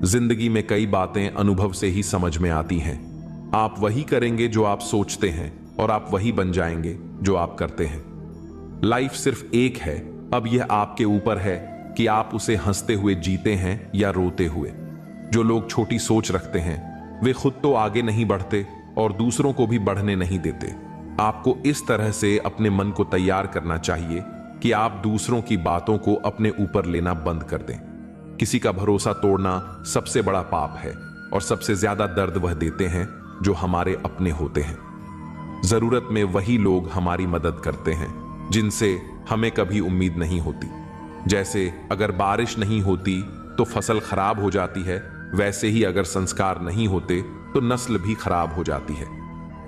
जिंदगी में कई बातें अनुभव से ही समझ में आती हैं। आप वही करेंगे जो आप सोचते हैं और आप वही बन जाएंगे जो आप करते हैं। लाइफ सिर्फ एक है, अब यह आपके ऊपर है कि आप उसे हंसते हुए जीते हैं या रोते हुए। जो लोग छोटी सोच रखते हैं वे खुद तो आगे नहीं बढ़ते और दूसरों को भी बढ़ने नहीं देते। आपको इस तरह से अपने मन को तैयार करना चाहिए कि आप दूसरों की बातों को अपने ऊपर लेना बंद कर दें। किसी का भरोसा तोड़ना सबसे बड़ा पाप है और सबसे ज्यादा दर्द वह देते हैं जो हमारे अपने होते हैं। जरूरत में वही लोग हमारी मदद करते हैं जिनसे हमें कभी उम्मीद नहीं होती। जैसे अगर बारिश नहीं होती तो फसल खराब हो जाती है, वैसे ही अगर संस्कार नहीं होते तो नस्ल भी खराब हो जाती है।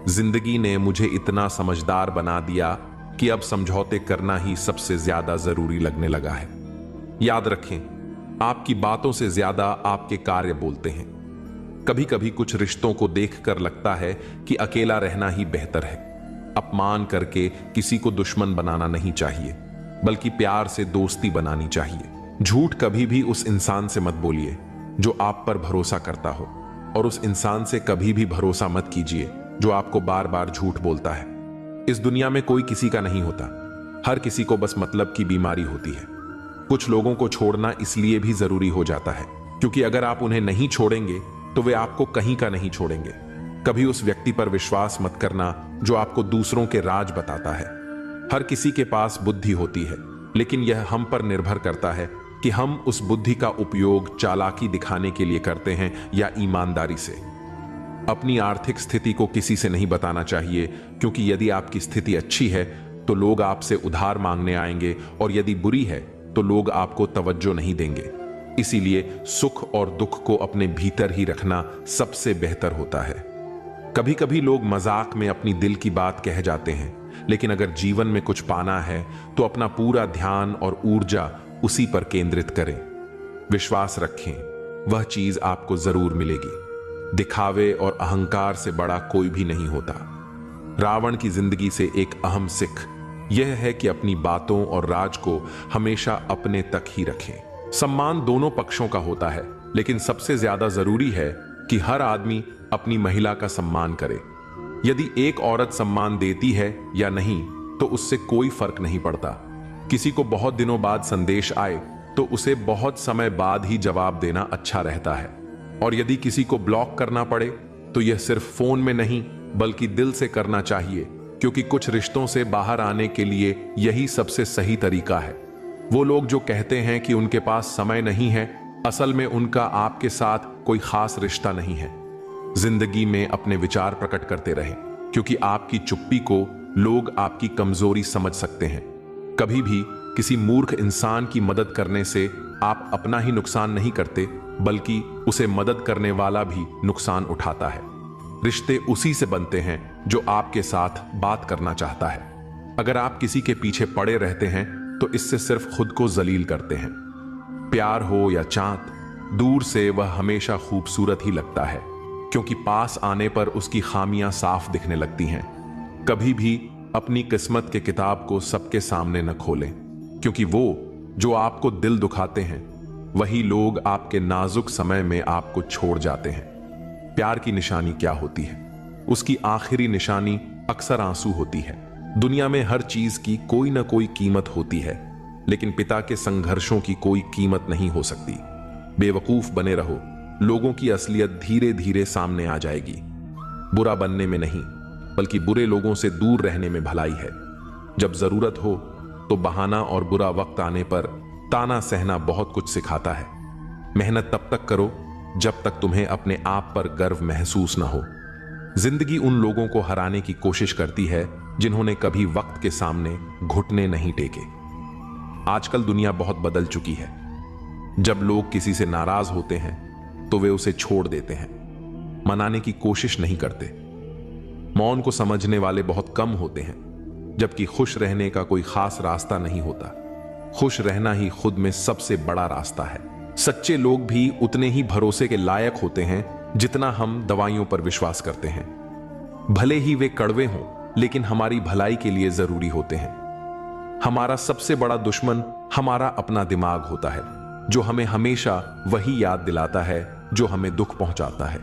जिंदगी ने मुझे इतना समझदार बना दिया कि अब समझौते करना ही सबसे ज्यादा जरूरी लगने लगा है। याद रखें, आपकी बातों से ज्यादा आपके कार्य बोलते हैं। कभी कभी कुछ रिश्तों को देखकर लगता है कि अकेला रहना ही बेहतर है। अपमान करके किसी को दुश्मन बनाना नहीं चाहिए, बल्कि प्यार से दोस्ती बनानी चाहिए। झूठ कभी भी उस इंसान से मत बोलिए जो आप पर भरोसा करता हो, और उस इंसान से कभी भी भरोसा मत कीजिए जो आपको बार बार झूठ बोलता है। इस दुनिया में कोई किसी का नहीं होता, हर किसी को बस मतलब की बीमारी होती है। कुछ लोगों को छोड़ना इसलिए भी जरूरी हो जाता है क्योंकि अगर आप उन्हें नहीं छोड़ेंगे तो वे आपको कहीं का नहीं छोड़ेंगे। कभी उस व्यक्ति पर विश्वास मत करना जो आपको दूसरों के राज बताता है। हर किसी के पास बुद्धि होती है, लेकिन यह हम पर निर्भर करता है कि हम उस बुद्धि का उपयोग चालाकी दिखाने के लिए करते हैं या ईमानदारी से। अपनी आर्थिक स्थिति को किसी से नहीं बताना चाहिए, क्योंकि यदि आपकी स्थिति अच्छी है तो लोग आपसे उधार मांगने आएंगे, और यदि बुरी है तो लोग आपको तवज्जो नहीं देंगे। इसीलिए सुख और दुख को अपने भीतर ही रखना सबसे बेहतर होता है। कभी कभी लोग मजाक में अपनी दिल की बात कह जाते हैं, लेकिन अगर जीवन में कुछ पाना है तो अपना पूरा ध्यान और ऊर्जा उसी पर केंद्रित करें। विश्वास रखें, वह चीज आपको जरूर मिलेगी। दिखावे और अहंकार से बड़ा कोई भी नहीं होता। रावण की जिंदगी से एक अहम सीख यह है कि अपनी बातों और राज को हमेशा अपने तक ही रखें। सम्मान दोनों पक्षों का होता है, लेकिन सबसे ज्यादा जरूरी है कि हर आदमी अपनी महिला का सम्मान करे। यदि एक औरत सम्मान देती है या नहीं तो उससे कोई फर्क नहीं पड़ता। किसी को बहुत दिनों बाद संदेश आए तो उसे बहुत समय बाद ही जवाब देना अच्छा रहता है, और यदि किसी को ब्लॉक करना पड़े तो यह सिर्फ फोन में नहीं बल्कि दिल से करना चाहिए, क्योंकि कुछ रिश्तों से बाहर आने के लिए यही सबसे सही तरीका है। वो लोग जो कहते हैं कि उनके पास समय नहीं है, असल में उनका आपके साथ कोई खास रिश्ता नहीं है। जिंदगी में अपने विचार प्रकट करते रहें, क्योंकि आपकी चुप्पी को लोग आपकी कमजोरी समझ सकते हैं। कभी भी किसी मूर्ख इंसान की मदद करने से आप अपना ही नुकसान नहीं करते, बल्कि उसे मदद करने वाला भी नुकसान उठाता है। रिश्ते उसी से बनते हैं जो आपके साथ बात करना चाहता है। अगर आप किसी के पीछे पड़े रहते हैं तो इससे सिर्फ खुद को जलील करते हैं। प्यार हो या चांद, दूर से वह हमेशा खूबसूरत ही लगता है, क्योंकि पास आने पर उसकी खामियां साफ दिखने लगती हैं। कभी भी अपनी किस्मत के किताब को सबके सामने न खोलें, क्योंकि वो जो आपको दिल दुखाते हैं वही लोग आपके नाजुक समय में आपको छोड़ जाते हैं। प्यार की निशानी क्या होती है? उसकी आखिरी निशानी अक्सर आंसू होती है। दुनिया में हर चीज की कोई ना कोई कीमत होती है, लेकिन पिता के संघर्षों की कोई कीमत नहीं हो सकती। बेवकूफ बने रहो, लोगों की असलियत धीरे धीरे सामने आ जाएगी। बुरा बनने में नहीं, बल्कि बुरे लोगों से दूर रहने में भलाई है। जब जरूरत हो तो बहाना और बुरा वक्त आने पर ताना सहना बहुत कुछ सिखाता है। मेहनत तब तक करो जब तक तुम्हें अपने आप पर गर्व महसूस न हो। जिंदगी उन लोगों को हराने की कोशिश करती है जिन्होंने कभी वक्त के सामने घुटने नहीं टेके। आजकल दुनिया बहुत बदल चुकी है। जब लोग किसी से नाराज होते हैं तो वे उसे छोड़ देते हैं, मनाने की कोशिश नहीं करते। मौन को समझने वाले बहुत कम होते हैं, जबकि खुश रहने का कोई खास रास्ता नहीं होता। खुश रहना ही खुद में सबसे बड़ा रास्ता है। सच्चे लोग भी उतने ही भरोसे के लायक होते हैं जितना हम दवाइयों पर विश्वास करते हैं। भले ही वे कड़वे हों, लेकिन हमारी भलाई के लिए जरूरी होते हैं। हमारा सबसे बड़ा दुश्मन हमारा अपना दिमाग होता है, जो हमें हमेशा वही याद दिलाता है जो हमें दुख पहुंचाता है।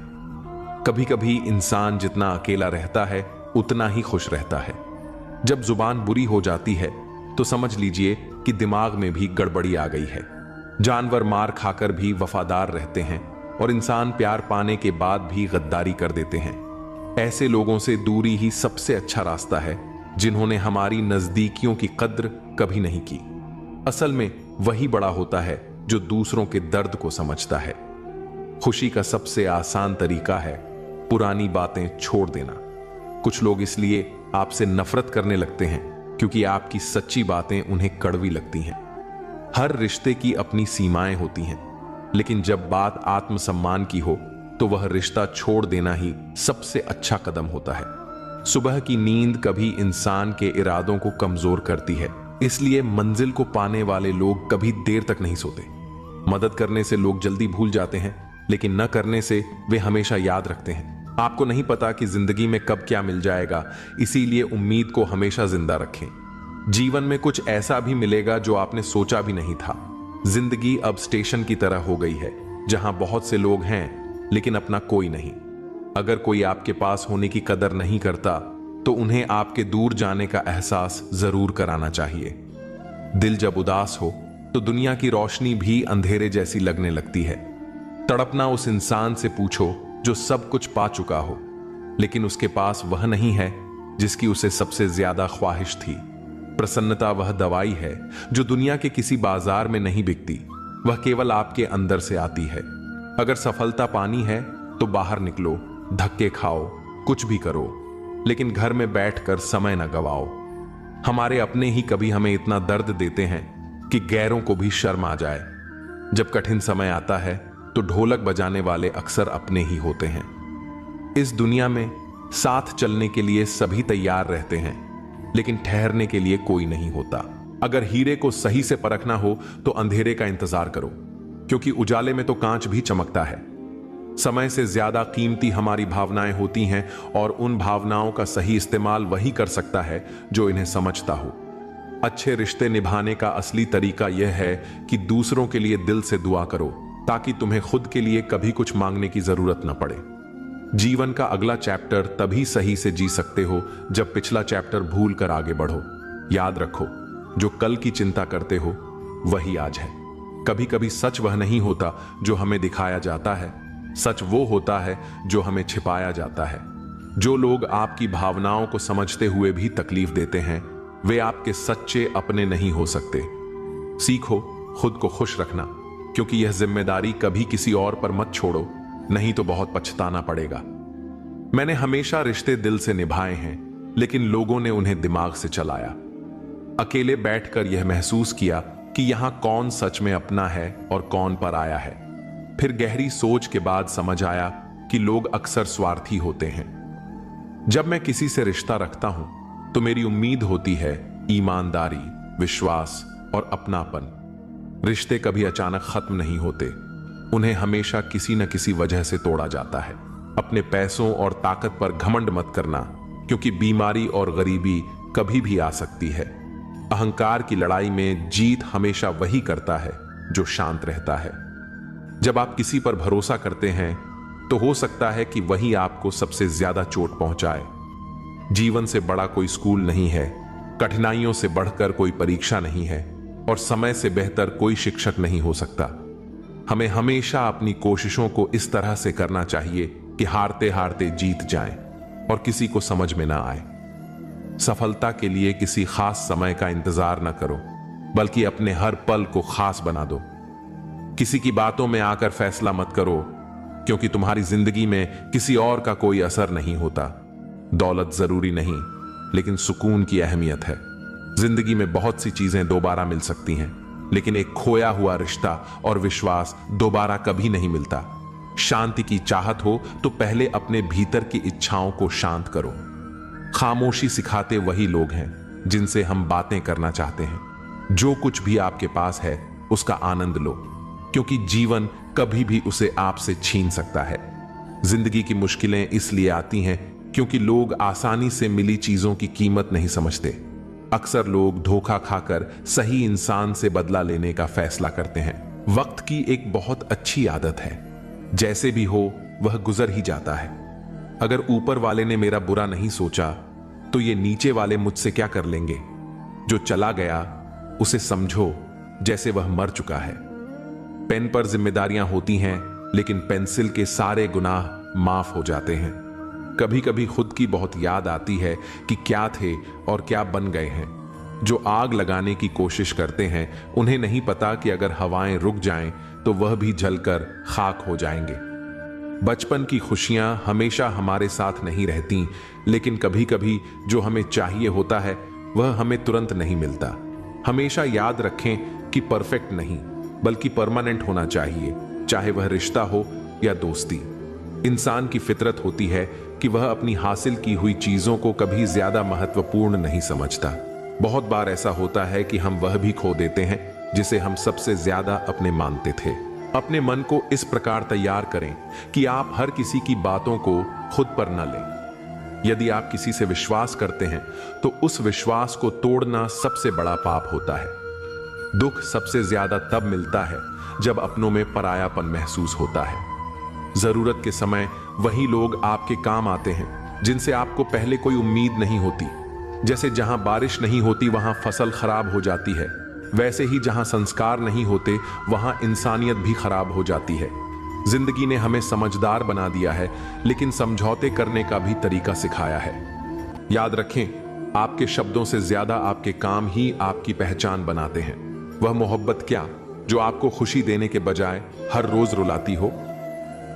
कभी कभी इंसान जितना अकेला रहता है उतना ही खुश रहता है। जब जुबान बुरी हो जाती है तो समझ लीजिए कि दिमाग में भी गड़बड़ी आ गई है। जानवर मार खाकर भी वफादार रहते हैं और इंसान प्यार पाने के बाद भी गद्दारी कर देते हैं। ऐसे लोगों से दूरी ही सबसे अच्छा रास्ता है, जिन्होंने हमारी नजदीकियों की कद्र कभी नहीं की। असल में वही बड़ा होता है जो दूसरों के दर्द को समझता है। खुशी का सबसे आसान तरीका है पुरानी बातें छोड़ देना। कुछ लोग इसलिए आपसे नफरत करने लगते हैं क्योंकि आपकी सच्ची बातें उन्हें कड़वी लगती हैं। हर रिश्ते की अपनी सीमाएं होती हैं, लेकिन जब बात आत्मसम्मान की हो तो वह रिश्ता छोड़ देना ही सबसे अच्छा कदम होता है। सुबह की नींद कभी इंसान के इरादों को कमजोर करती है, इसलिए मंजिल को पाने वाले लोग कभी देर तक नहीं सोते। मदद करने से लोग जल्दी भूल जाते हैं, लेकिन न करने से वे हमेशा याद रखते हैं। आपको नहीं पता कि जिंदगी में कब क्या मिल जाएगा, इसीलिए उम्मीद को हमेशा जिंदा रखें। जीवन में कुछ ऐसा भी मिलेगा जो आपने सोचा भी नहीं था। जिंदगी अब स्टेशन की तरह हो गई है, जहां बहुत से लोग हैं लेकिन अपना कोई नहीं। अगर कोई आपके पास होने की कदर नहीं करता तो उन्हें आपके दूर जाने का एहसास जरूर कराना चाहिए। दिल जब उदास हो तो दुनिया की रोशनी भी अंधेरे जैसी लगने लगती है। तड़पना उस इंसान से पूछो जो सब कुछ पा चुका हो, लेकिन उसके पास वह नहीं है जिसकी उसे सबसे ज्यादा ख्वाहिश थी। प्रसन्नता वह दवाई है जो दुनिया के किसी बाजार में नहीं बिकती, वह केवल आपके अंदर से आती है। अगर सफलता पानी है तो बाहर निकलो, धक्के खाओ, कुछ भी करो, लेकिन घर में बैठकर समय न गवाओ। हमारे अपने ही कभी हमें इतना दर्द देते हैं कि गैरों को भी शर्म आ जाए। जब कठिन समय आता है तो ढोलक बजाने वाले अक्सर अपने ही होते हैं। इस दुनिया में साथ चलने के लिए सभी तैयार रहते हैं, लेकिन ठहरने के लिए कोई नहीं होता। अगर हीरे को सही से परखना हो तो अंधेरे का इंतजार करो, क्योंकि उजाले में तो कांच भी चमकता है। समय से ज्यादा कीमती हमारी भावनाएं होती हैं, और उन भावनाओं का सही इस्तेमाल वही कर सकता है जो इन्हें समझता हो। अच्छे रिश्ते निभाने का असली तरीका यह है कि दूसरों के लिए दिल से दुआ करो, ताकि तुम्हें खुद के लिए कभी कुछ मांगने की जरूरत न पड़े। जीवन का अगला चैप्टर तभी सही से जी सकते हो जब पिछला चैप्टर भूल कर आगे बढ़ो। याद रखो, जो कल की चिंता करते हो वही आज है। कभी कभी सच वह नहीं होता जो हमें दिखाया जाता है, सच वो होता है जो हमें छिपाया जाता है। जो लोग आपकी भावनाओं को समझते हुए भी तकलीफ देते हैं, वे आपके सच्चे अपने नहीं हो सकते। सीखो खुद को खुश रखना, क्योंकि यह जिम्मेदारी कभी किसी और पर मत छोड़ो, नहीं तो बहुत पछताना पड़ेगा। मैंने हमेशा रिश्ते दिल से निभाए हैं, लेकिन लोगों ने उन्हें दिमाग से चलाया। अकेले बैठकर यह महसूस किया कि यहां कौन सच में अपना है और कौन पराया है। फिर गहरी सोच के बाद समझ आया कि लोग अक्सर स्वार्थी होते हैं। जब मैं किसी से रिश्ता रखता हूं तो मेरी उम्मीद होती है ईमानदारी, विश्वास और अपनापन। रिश्ते कभी अचानक खत्म नहीं होते, उन्हें हमेशा किसी न किसी वजह से तोड़ा जाता है। अपने पैसों और ताकत पर घमंड मत करना, क्योंकि बीमारी और गरीबी कभी भी आ सकती है। अहंकार की लड़ाई में जीत हमेशा वही करता है जो शांत रहता है। जब आप किसी पर भरोसा करते हैं तो हो सकता है कि वही आपको सबसे ज्यादा चोट पहुंचाए। जीवन से बड़ा कोई स्कूल नहीं है, कठिनाइयों से बढ़कर कोई परीक्षा नहीं है, और समय से बेहतर कोई शिक्षक नहीं हो सकता। हमें हमेशा अपनी कोशिशों को इस तरह से करना चाहिए कि हारते हारते जीत जाएं और किसी को समझ में ना आए। सफलता के लिए किसी खास समय का इंतजार न करो, बल्कि अपने हर पल को खास बना दो। किसी की बातों में आकर फैसला मत करो, क्योंकि तुम्हारी जिंदगी में किसी और का कोई असर नहीं होता। दौलत जरूरी नहीं, लेकिन सुकून की अहमियत है। जिंदगी में बहुत सी चीजें दोबारा मिल सकती हैं, लेकिन एक खोया हुआ रिश्ता और विश्वास दोबारा कभी नहीं मिलता। शांति की चाहत हो तो पहले अपने भीतर की इच्छाओं को शांत करो। खामोशी सिखाते वही लोग हैं जिनसे हम बातें करना चाहते हैं। जो कुछ भी आपके पास है उसका आनंद लो, क्योंकि जीवन कभी भी उसे आपसे छीन सकता है। जिंदगी की मुश्किलें इसलिए आती हैं क्योंकि लोग आसानी से मिली चीजों की कीमत नहीं समझते। अक्सर लोग धोखा खाकर सही इंसान से बदला लेने का फैसला करते हैं। वक्त की एक बहुत अच्छी आदत है, जैसे भी हो वह गुजर ही जाता है। अगर ऊपर वाले ने मेरा बुरा नहीं सोचा तो ये नीचे वाले मुझसे क्या कर लेंगे। जो चला गया उसे समझो जैसे वह मर चुका है। पेन पर जिम्मेदारियां होती हैं, लेकिन पेंसिल के सारे गुनाह माफ हो जाते हैं। कभी कभी खुद की बहुत याद आती है कि क्या थे और क्या बन गए हैं। जो आग लगाने की कोशिश करते हैं उन्हें नहीं पता कि अगर हवाएं रुक जाएं तो वह भी जलकर खाक हो जाएंगे। बचपन की खुशियां हमेशा हमारे साथ नहीं रहती, लेकिन कभी कभी जो हमें चाहिए होता है वह हमें तुरंत नहीं मिलता। हमेशा याद रखें कि परफेक्ट नहीं बल्कि परमानेंट होना चाहिए, चाहे वह रिश्ता हो या दोस्ती। इंसान की फितरत होती है कि वह अपनी हासिल की हुई चीजों को कभी ज्यादा महत्वपूर्ण नहीं समझता। बहुत बार ऐसा होता है कि हम वह भी खो देते हैं जिसे हम सबसे ज्यादा अपने मानते थे। अपने मन को इस प्रकार तैयार करें कि आप हर किसी की बातों को खुद पर न लें। यदि आप किसी से विश्वास करते हैं तो उस विश्वास को तोड़ना सबसे बड़ा पाप होता है। दुख सबसे ज्यादा तब मिलता है जब अपनों में परायापन महसूस होता है। जरूरत के समय वही लोग आपके काम आते हैं जिनसे आपको पहले कोई उम्मीद नहीं होती। जैसे जहां बारिश नहीं होती वहां फसल खराब हो जाती है, वैसे ही जहां संस्कार नहीं होते वहां इंसानियत भी खराब हो जाती है। जिंदगी ने हमें समझदार बना दिया है, लेकिन समझौते करने का भी तरीका सिखाया है। याद रखें, आपके शब्दों से ज्यादा आपके काम ही आपकी पहचान बनाते हैं। वह मोहब्बत क्या जो आपको खुशी देने के बजाय हर रोज रुलाती हो।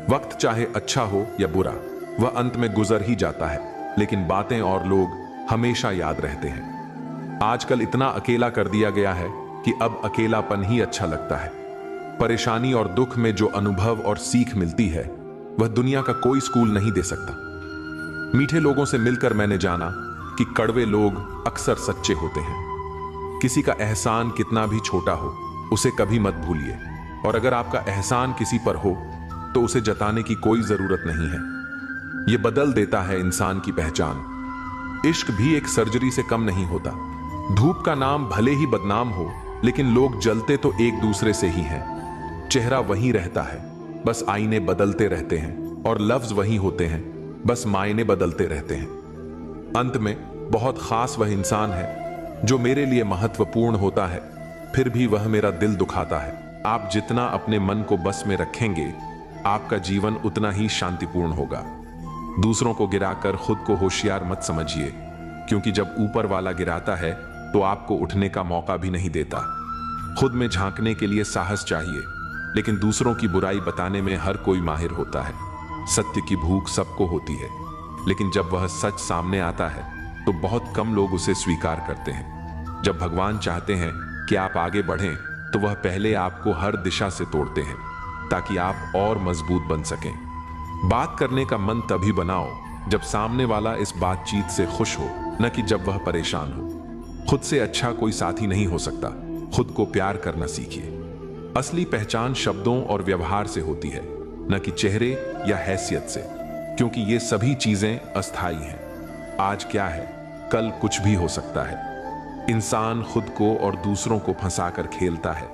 वक्त चाहे अच्छा हो या बुरा, वह अंत में गुजर ही जाता है, लेकिन बातें और लोग हमेशा याद रहते हैं। आजकल इतना अकेला कर दिया गया है कि अब अकेलापन ही अच्छा लगता है। परेशानी और दुख में जो अनुभव और सीख मिलती है वह दुनिया का कोई स्कूल नहीं दे सकता। मीठे लोगों से मिलकर मैंने जाना कि कड़वे लोग अक्सर सच्चे होते हैं। किसी का एहसान कितना भी छोटा हो उसे कभी मत भूलिए, और अगर आपका एहसान किसी पर हो तो उसे जताने की कोई जरूरत नहीं है। यह बदल देता है इंसान की पहचान। इश्क भी एक सर्जरी से कम नहीं होता। धूप का नाम भले ही बदनाम हो, लेकिन लोग जलते तो एक दूसरे से ही हैं। चेहरा वही रहता है, बस आईने बदलते रहते हैं, और लफ्ज वही होते हैं, बस मायने बदलते रहते हैं। अंत में बहुत खास वह इंसान है जो मेरे लिए महत्वपूर्ण होता है, फिर भी वह मेरा दिल दुखाता है। आप जितना अपने मन को बस में रखेंगे, आपका जीवन उतना ही शांतिपूर्ण होगा। दूसरों को गिराकर खुद को होशियार मत समझिए, क्योंकि जब ऊपर वाला गिराता है तो आपको उठने का मौका भी नहीं देता। खुद में झांकने के लिए साहस चाहिए, लेकिन दूसरों की बुराई बताने में हर कोई माहिर होता है। सत्य की भूख सबको होती है, लेकिन जब वह सच सामने आता है तो बहुत कम लोग उसे स्वीकार करते हैं। जब भगवान चाहते हैं कि आप आगे बढ़ें तो वह पहले आपको हर दिशा से तोड़ते हैं ताकि आप और मजबूत बन सकें। बात करने का मन तभी बनाओ जब सामने वाला इस बातचीत से खुश हो, न कि जब वह परेशान हो। खुद से अच्छा कोई साथी नहीं हो सकता। खुद को प्यार करना सीखिए। असली पहचान शब्दों और व्यवहार से होती है, न कि चेहरे या हैसियत से, क्योंकि ये सभी चीजें अस्थायी हैं। आज क्या है, कल कुछ भी हो सकता है। इंसान खुद को और दूसरों को फंसाकर खेलता है,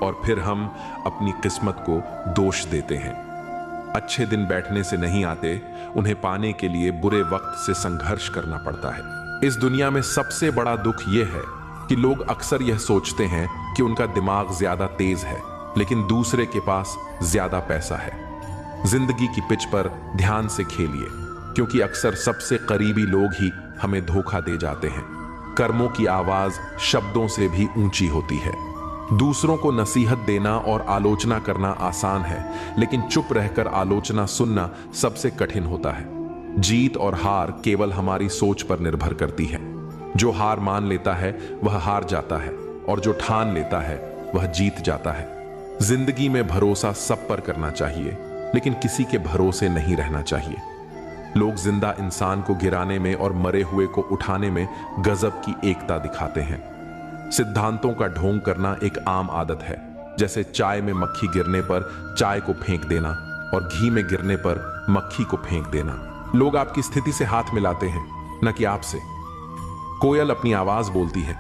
और फिर हम अपनी किस्मत को दोष देते हैं। अच्छे दिन बैठने से नहीं आते, उन्हें पाने के लिए बुरे वक्त से संघर्ष करना पड़ता है। इस दुनिया में सबसे बड़ा दुख यह है कि लोग अक्सर यह सोचते हैं कि उनका दिमाग ज्यादा तेज है, लेकिन दूसरे के पास ज्यादा पैसा है। जिंदगी की पिच पर ध्यान से खेलिए, क्योंकि अक्सर सबसे करीबी लोग ही हमें धोखा दे जाते हैं। कर्मों की आवाज शब्दों से भी ऊंची होती है। दूसरों को नसीहत देना और आलोचना करना आसान है, लेकिन चुप रहकर आलोचना सुनना सबसे कठिन होता है। जीत और हार केवल हमारी सोच पर निर्भर करती है। जो हार मान लेता है वह हार जाता है, और जो ठान लेता है वह जीत जाता है। जिंदगी में भरोसा सब पर करना चाहिए, लेकिन किसी के भरोसे नहीं रहना चाहिए। लोग जिंदा इंसान को गिराने में और मरे हुए को उठाने में गजब की एकता दिखाते हैं। सिद्धांतों का ढोंग करना एक आम आदत है, जैसे चाय में मक्खी गिरने पर चाय को फेंक देना और घी में गिरने पर मक्खी को फेंक देना। लोग आपकी स्थिति से हाथ मिलाते हैं, न कि आपसे। कोयल अपनी आवाज बोलती है,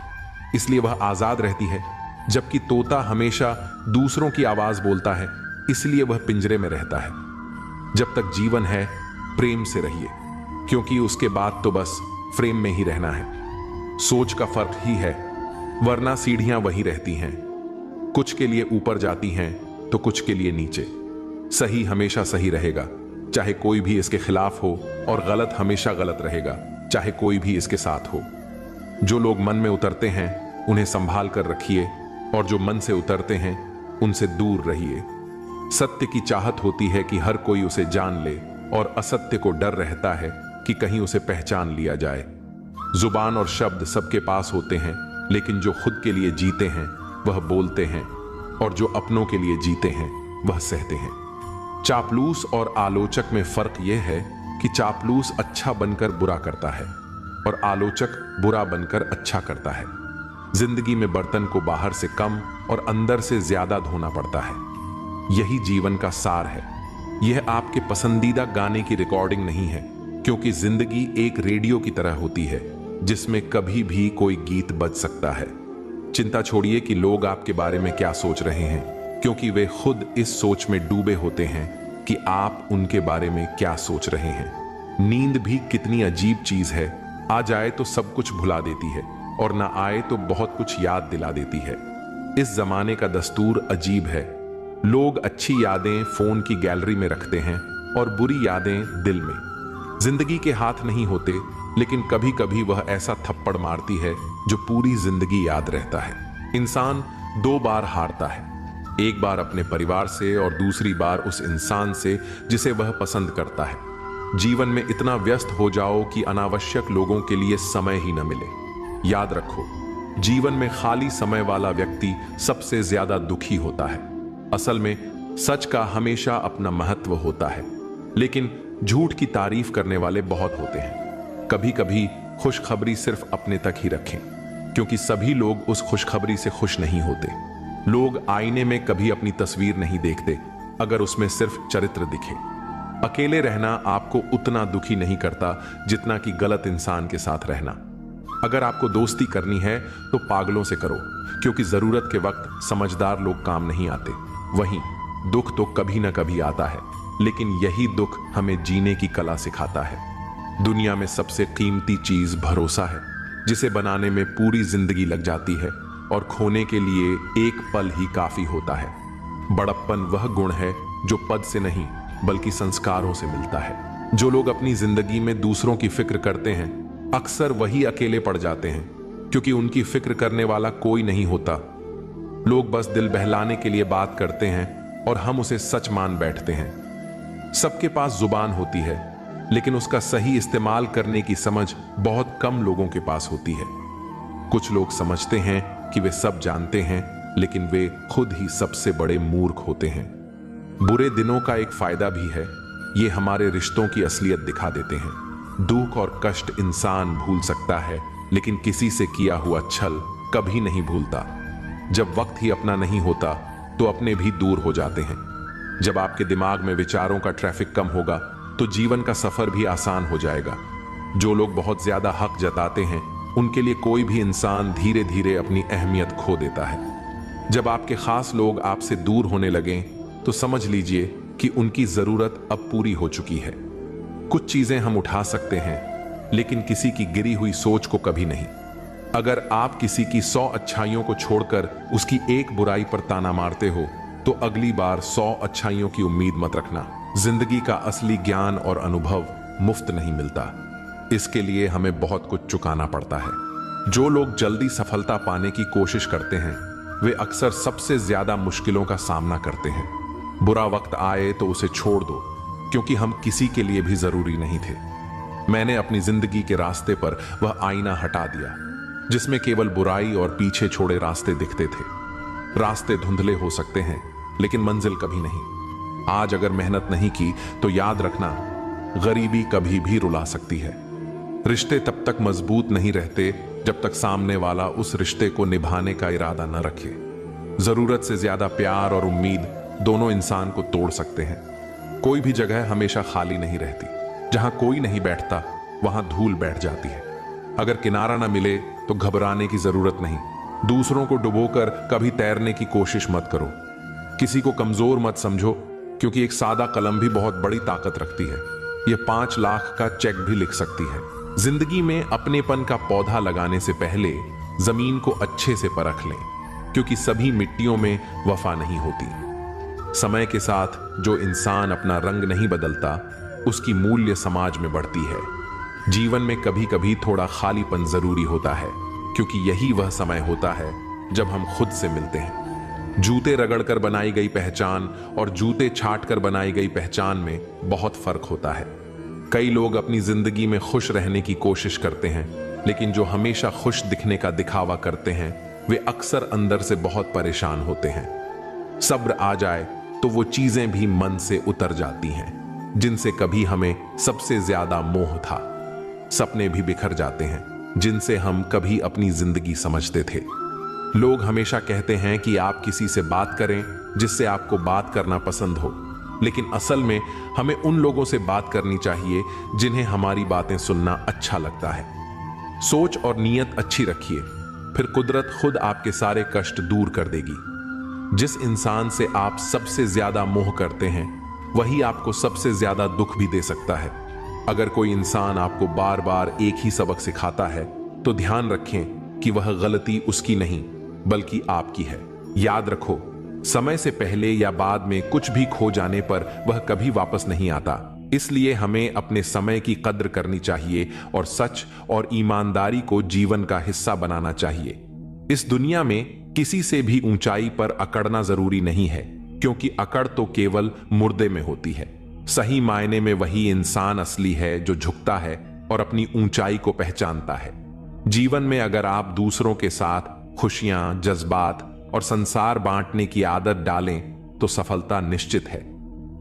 इसलिए वह आजाद रहती है, जबकि तोता हमेशा दूसरों की आवाज बोलता है, इसलिए वह पिंजरे में रहता है। जब तक जीवन है प्रेम से रहिए, क्योंकि उसके बाद तो बस फ्रेम में ही रहना है। सोच का फर्क ही है, वरना सीढ़ियां वही रहती हैं, कुछ के लिए ऊपर जाती हैं तो कुछ के लिए नीचे। सही हमेशा सही रहेगा, चाहे कोई भी इसके खिलाफ हो, और गलत हमेशा गलत रहेगा, चाहे कोई भी इसके साथ हो। जो लोग मन में उतरते हैं उन्हें संभाल कर रखिए, और जो मन से उतरते हैं उनसे दूर रहिए। सत्य की चाहत होती है कि हर कोई उसे जान ले, और असत्य को डर रहता है कि कहीं उसे पहचान लिया जाए। जुबान और शब्द सबके पास होते हैं, लेकिन जो खुद के लिए जीते हैं वह बोलते हैं, और जो अपनों के लिए जीते हैं वह सहते हैं। चापलूस और आलोचक में फर्क यह है कि चापलूस अच्छा बनकर बुरा करता है, और आलोचक बुरा बनकर अच्छा करता है। जिंदगी में बर्तन को बाहर से कम और अंदर से ज्यादा धोना पड़ता है। यही जीवन का सार है। यह आपके पसंदीदा गाने की रिकॉर्डिंग नहीं है, क्योंकि जिंदगी एक रेडियो की तरह होती है जिसमें कभी भी कोई गीत बज सकता है। चिंता छोड़िए कि लोग आपके बारे में क्या सोच रहे हैं, क्योंकि वे खुद इस सोच में डूबे होते हैं कि आप उनके बारे में क्या सोच रहे हैं। नींद भी कितनी अजीब चीज है, आ जाए तो सब कुछ भुला देती है, और ना आए तो बहुत कुछ याद दिला देती है। इस जमाने का दस्तूर अजीब है। लोग अच्छी यादें फोन की गैलरी में रखते हैं और बुरी यादें दिल में। जिंदगी के हाथ नहीं होते, लेकिन कभी कभी वह ऐसा थप्पड़ मारती है जो पूरी जिंदगी याद रहता है। इंसान दो बार हारता है, एक बार अपने परिवार से और दूसरी बार उस इंसान से जिसे वह पसंद करता है। जीवन में इतना व्यस्त हो जाओ कि अनावश्यक लोगों के लिए समय ही न मिले। याद रखो, जीवन में खाली समय वाला व्यक्ति सबसे ज्यादा दुखी होता है। असल में सच का हमेशा अपना महत्व होता है, लेकिन झूठ की तारीफ करने वाले बहुत होते हैं। कभी कभी खुशखबरी सिर्फ अपने तक ही रखें, क्योंकि सभी लोग उस खुशखबरी से खुश नहीं होते। लोग आईने में कभी अपनी तस्वीर नहीं देखते अगर उसमें सिर्फ चरित्र दिखे। अकेले रहना आपको उतना दुखी नहीं करता जितना कि गलत इंसान के साथ रहना। अगर आपको दोस्ती करनी है तो पागलों से करो, क्योंकि जरूरत के वक्त समझदार लोग काम नहीं आते। वहीं दुख तो कभी ना कभी आता है, लेकिन यही दुख हमें जीने की कला सिखाता है। दुनिया में सबसे कीमती चीज भरोसा है, जिसे बनाने में पूरी जिंदगी लग जाती है और खोने के लिए एक पल ही काफी होता है। बड़प्पन वह गुण है जो पद से नहीं बल्कि संस्कारों से मिलता है। जो लोग अपनी जिंदगी में दूसरों की फिक्र करते हैं अक्सर वही अकेले पड़ जाते हैं, क्योंकि उनकी फिक्र करने वाला कोई नहीं होता। लोग बस दिल बहलाने के लिए बात करते हैं और हम उसे सच मान बैठते हैं। सबके पास जुबान होती है, लेकिन उसका सही इस्तेमाल करने की समझ बहुत कम लोगों के पास होती है। कुछ लोग समझते हैं कि वे सब जानते हैं, लेकिन वे खुद ही सबसे बड़े मूर्ख होते हैं। बुरे दिनों का एक फायदा भी है, ये हमारे रिश्तों की असलियत दिखा देते हैं। दुख और कष्ट इंसान भूल सकता है, लेकिन किसी से किया हुआ छल कभी नहीं भूलता। जब वक्त ही अपना नहीं होता तो अपने भी दूर हो जाते हैं। जब आपके दिमाग में विचारों का ट्रैफिक कम होगा तो जीवन का सफर भी आसान हो जाएगा। जो लोग बहुत ज्यादा हक जताते हैं उनके लिए कोई भी इंसान धीरे धीरे अपनी अहमियत खो देता है। जब आपके खास लोग आपसे दूर होने लगें तो समझ लीजिए कि उनकी जरूरत अब पूरी हो चुकी है। कुछ चीजें हम उठा सकते हैं, लेकिन किसी की गिरी हुई सोच को कभी नहीं। अगर आप किसी की 100 अच्छाइयों को छोड़कर उसकी एक बुराई पर ताना मारते हो तो अगली बार 100 अच्छाइयों की उम्मीद मत रखना। जिंदगी का असली ज्ञान और अनुभव मुफ्त नहीं मिलता, इसके लिए हमें बहुत कुछ चुकाना पड़ता है। जो लोग जल्दी सफलता पाने की कोशिश करते हैं वे अक्सर सबसे ज्यादा मुश्किलों का सामना करते हैं। बुरा वक्त आए तो उसे छोड़ दो, क्योंकि हम किसी के लिए भी जरूरी नहीं थे। मैंने अपनी जिंदगी के रास्ते पर वह आईना हटा दिया जिसमें केवल बुराई और पीछे छोड़े रास्ते दिखते थे। रास्ते धुंधले हो सकते हैं, लेकिन मंजिल कभी नहीं। आज अगर मेहनत नहीं की तो याद रखना, गरीबी कभी भी रुला सकती है। रिश्ते तब तक मजबूत नहीं रहते जब तक सामने वाला उस रिश्ते को निभाने का इरादा न रखे। जरूरत से ज्यादा प्यार और उम्मीद दोनों इंसान को तोड़ सकते हैं। कोई भी जगह हमेशा खाली नहीं रहती। जहां कोई नहीं बैठता वहां धूल बैठ जाती है। अगर किनारा न मिले तो घबराने की जरूरत नहीं। दूसरों को डुबोकर कभी तैरने की कोशिश मत करो। किसी को कमजोर मत समझो, क्योंकि एक सादा कलम भी बहुत बड़ी ताकत रखती है। यह 5 लाख का चेक भी लिख सकती है। जिंदगी में अपनेपन का पौधा लगाने से पहले जमीन को अच्छे से परख लें, क्योंकि सभी मिट्टियों में वफा नहीं होती। समय के साथ जो इंसान अपना रंग नहीं बदलता, उसकी मूल्य समाज में बढ़ती है। जीवन में कभी कभी थोड़ा खालीपन जरूरी होता है, क्योंकि यही वह समय होता है जब हम खुद से मिलते हैं। जूते रगड़कर बनाई गई पहचान और जूते छाट कर बनाई गई पहचान में बहुत फर्क होता है। कई लोग अपनी जिंदगी में खुश रहने की कोशिश करते हैं, लेकिन जो हमेशा खुश दिखने का दिखावा करते हैं, वे अक्सर अंदर से बहुत परेशान होते हैं। सब्र आ जाए तो वो चीजें भी मन से उतर जाती हैं जिनसे कभी हमें सबसे ज्यादा मोह था। सपने भी बिखर जाते हैं जिनसे हम कभी अपनी जिंदगी समझते थे। लोग हमेशा कहते हैं कि आप किसी से बात करें जिससे आपको बात करना पसंद हो, लेकिन असल में हमें उन लोगों से बात करनी चाहिए जिन्हें हमारी बातें सुनना अच्छा लगता है। सोच और नीयत अच्छी रखिए, फिर कुदरत खुद आपके सारे कष्ट दूर कर देगी। जिस इंसान से आप सबसे ज्यादा मोह करते हैं, वही आपको सबसे ज्यादा दुख भी दे सकता है। अगर कोई इंसान आपको बार बार एक ही सबक सिखाता है, तो ध्यान रखें कि वह गलती उसकी नहीं बल्कि आपकी है। याद रखो, समय से पहले या बाद में कुछ भी खो जाने पर वह कभी वापस नहीं आता। इसलिए हमें अपने समय की कद्र करनी चाहिए और सच और ईमानदारी को जीवन का हिस्सा बनाना चाहिए। इस दुनिया में किसी से भी ऊंचाई पर अकड़ना जरूरी नहीं है, क्योंकि अकड़ तो केवल मुर्दे में होती है। सही मायने में वही इंसान असली है जो झुकता है और अपनी ऊंचाई को पहचानता है। जीवन में अगर आप दूसरों के साथ खुशियां, जज्बात और संसार बांटने की आदत डालें, तो सफलता निश्चित है।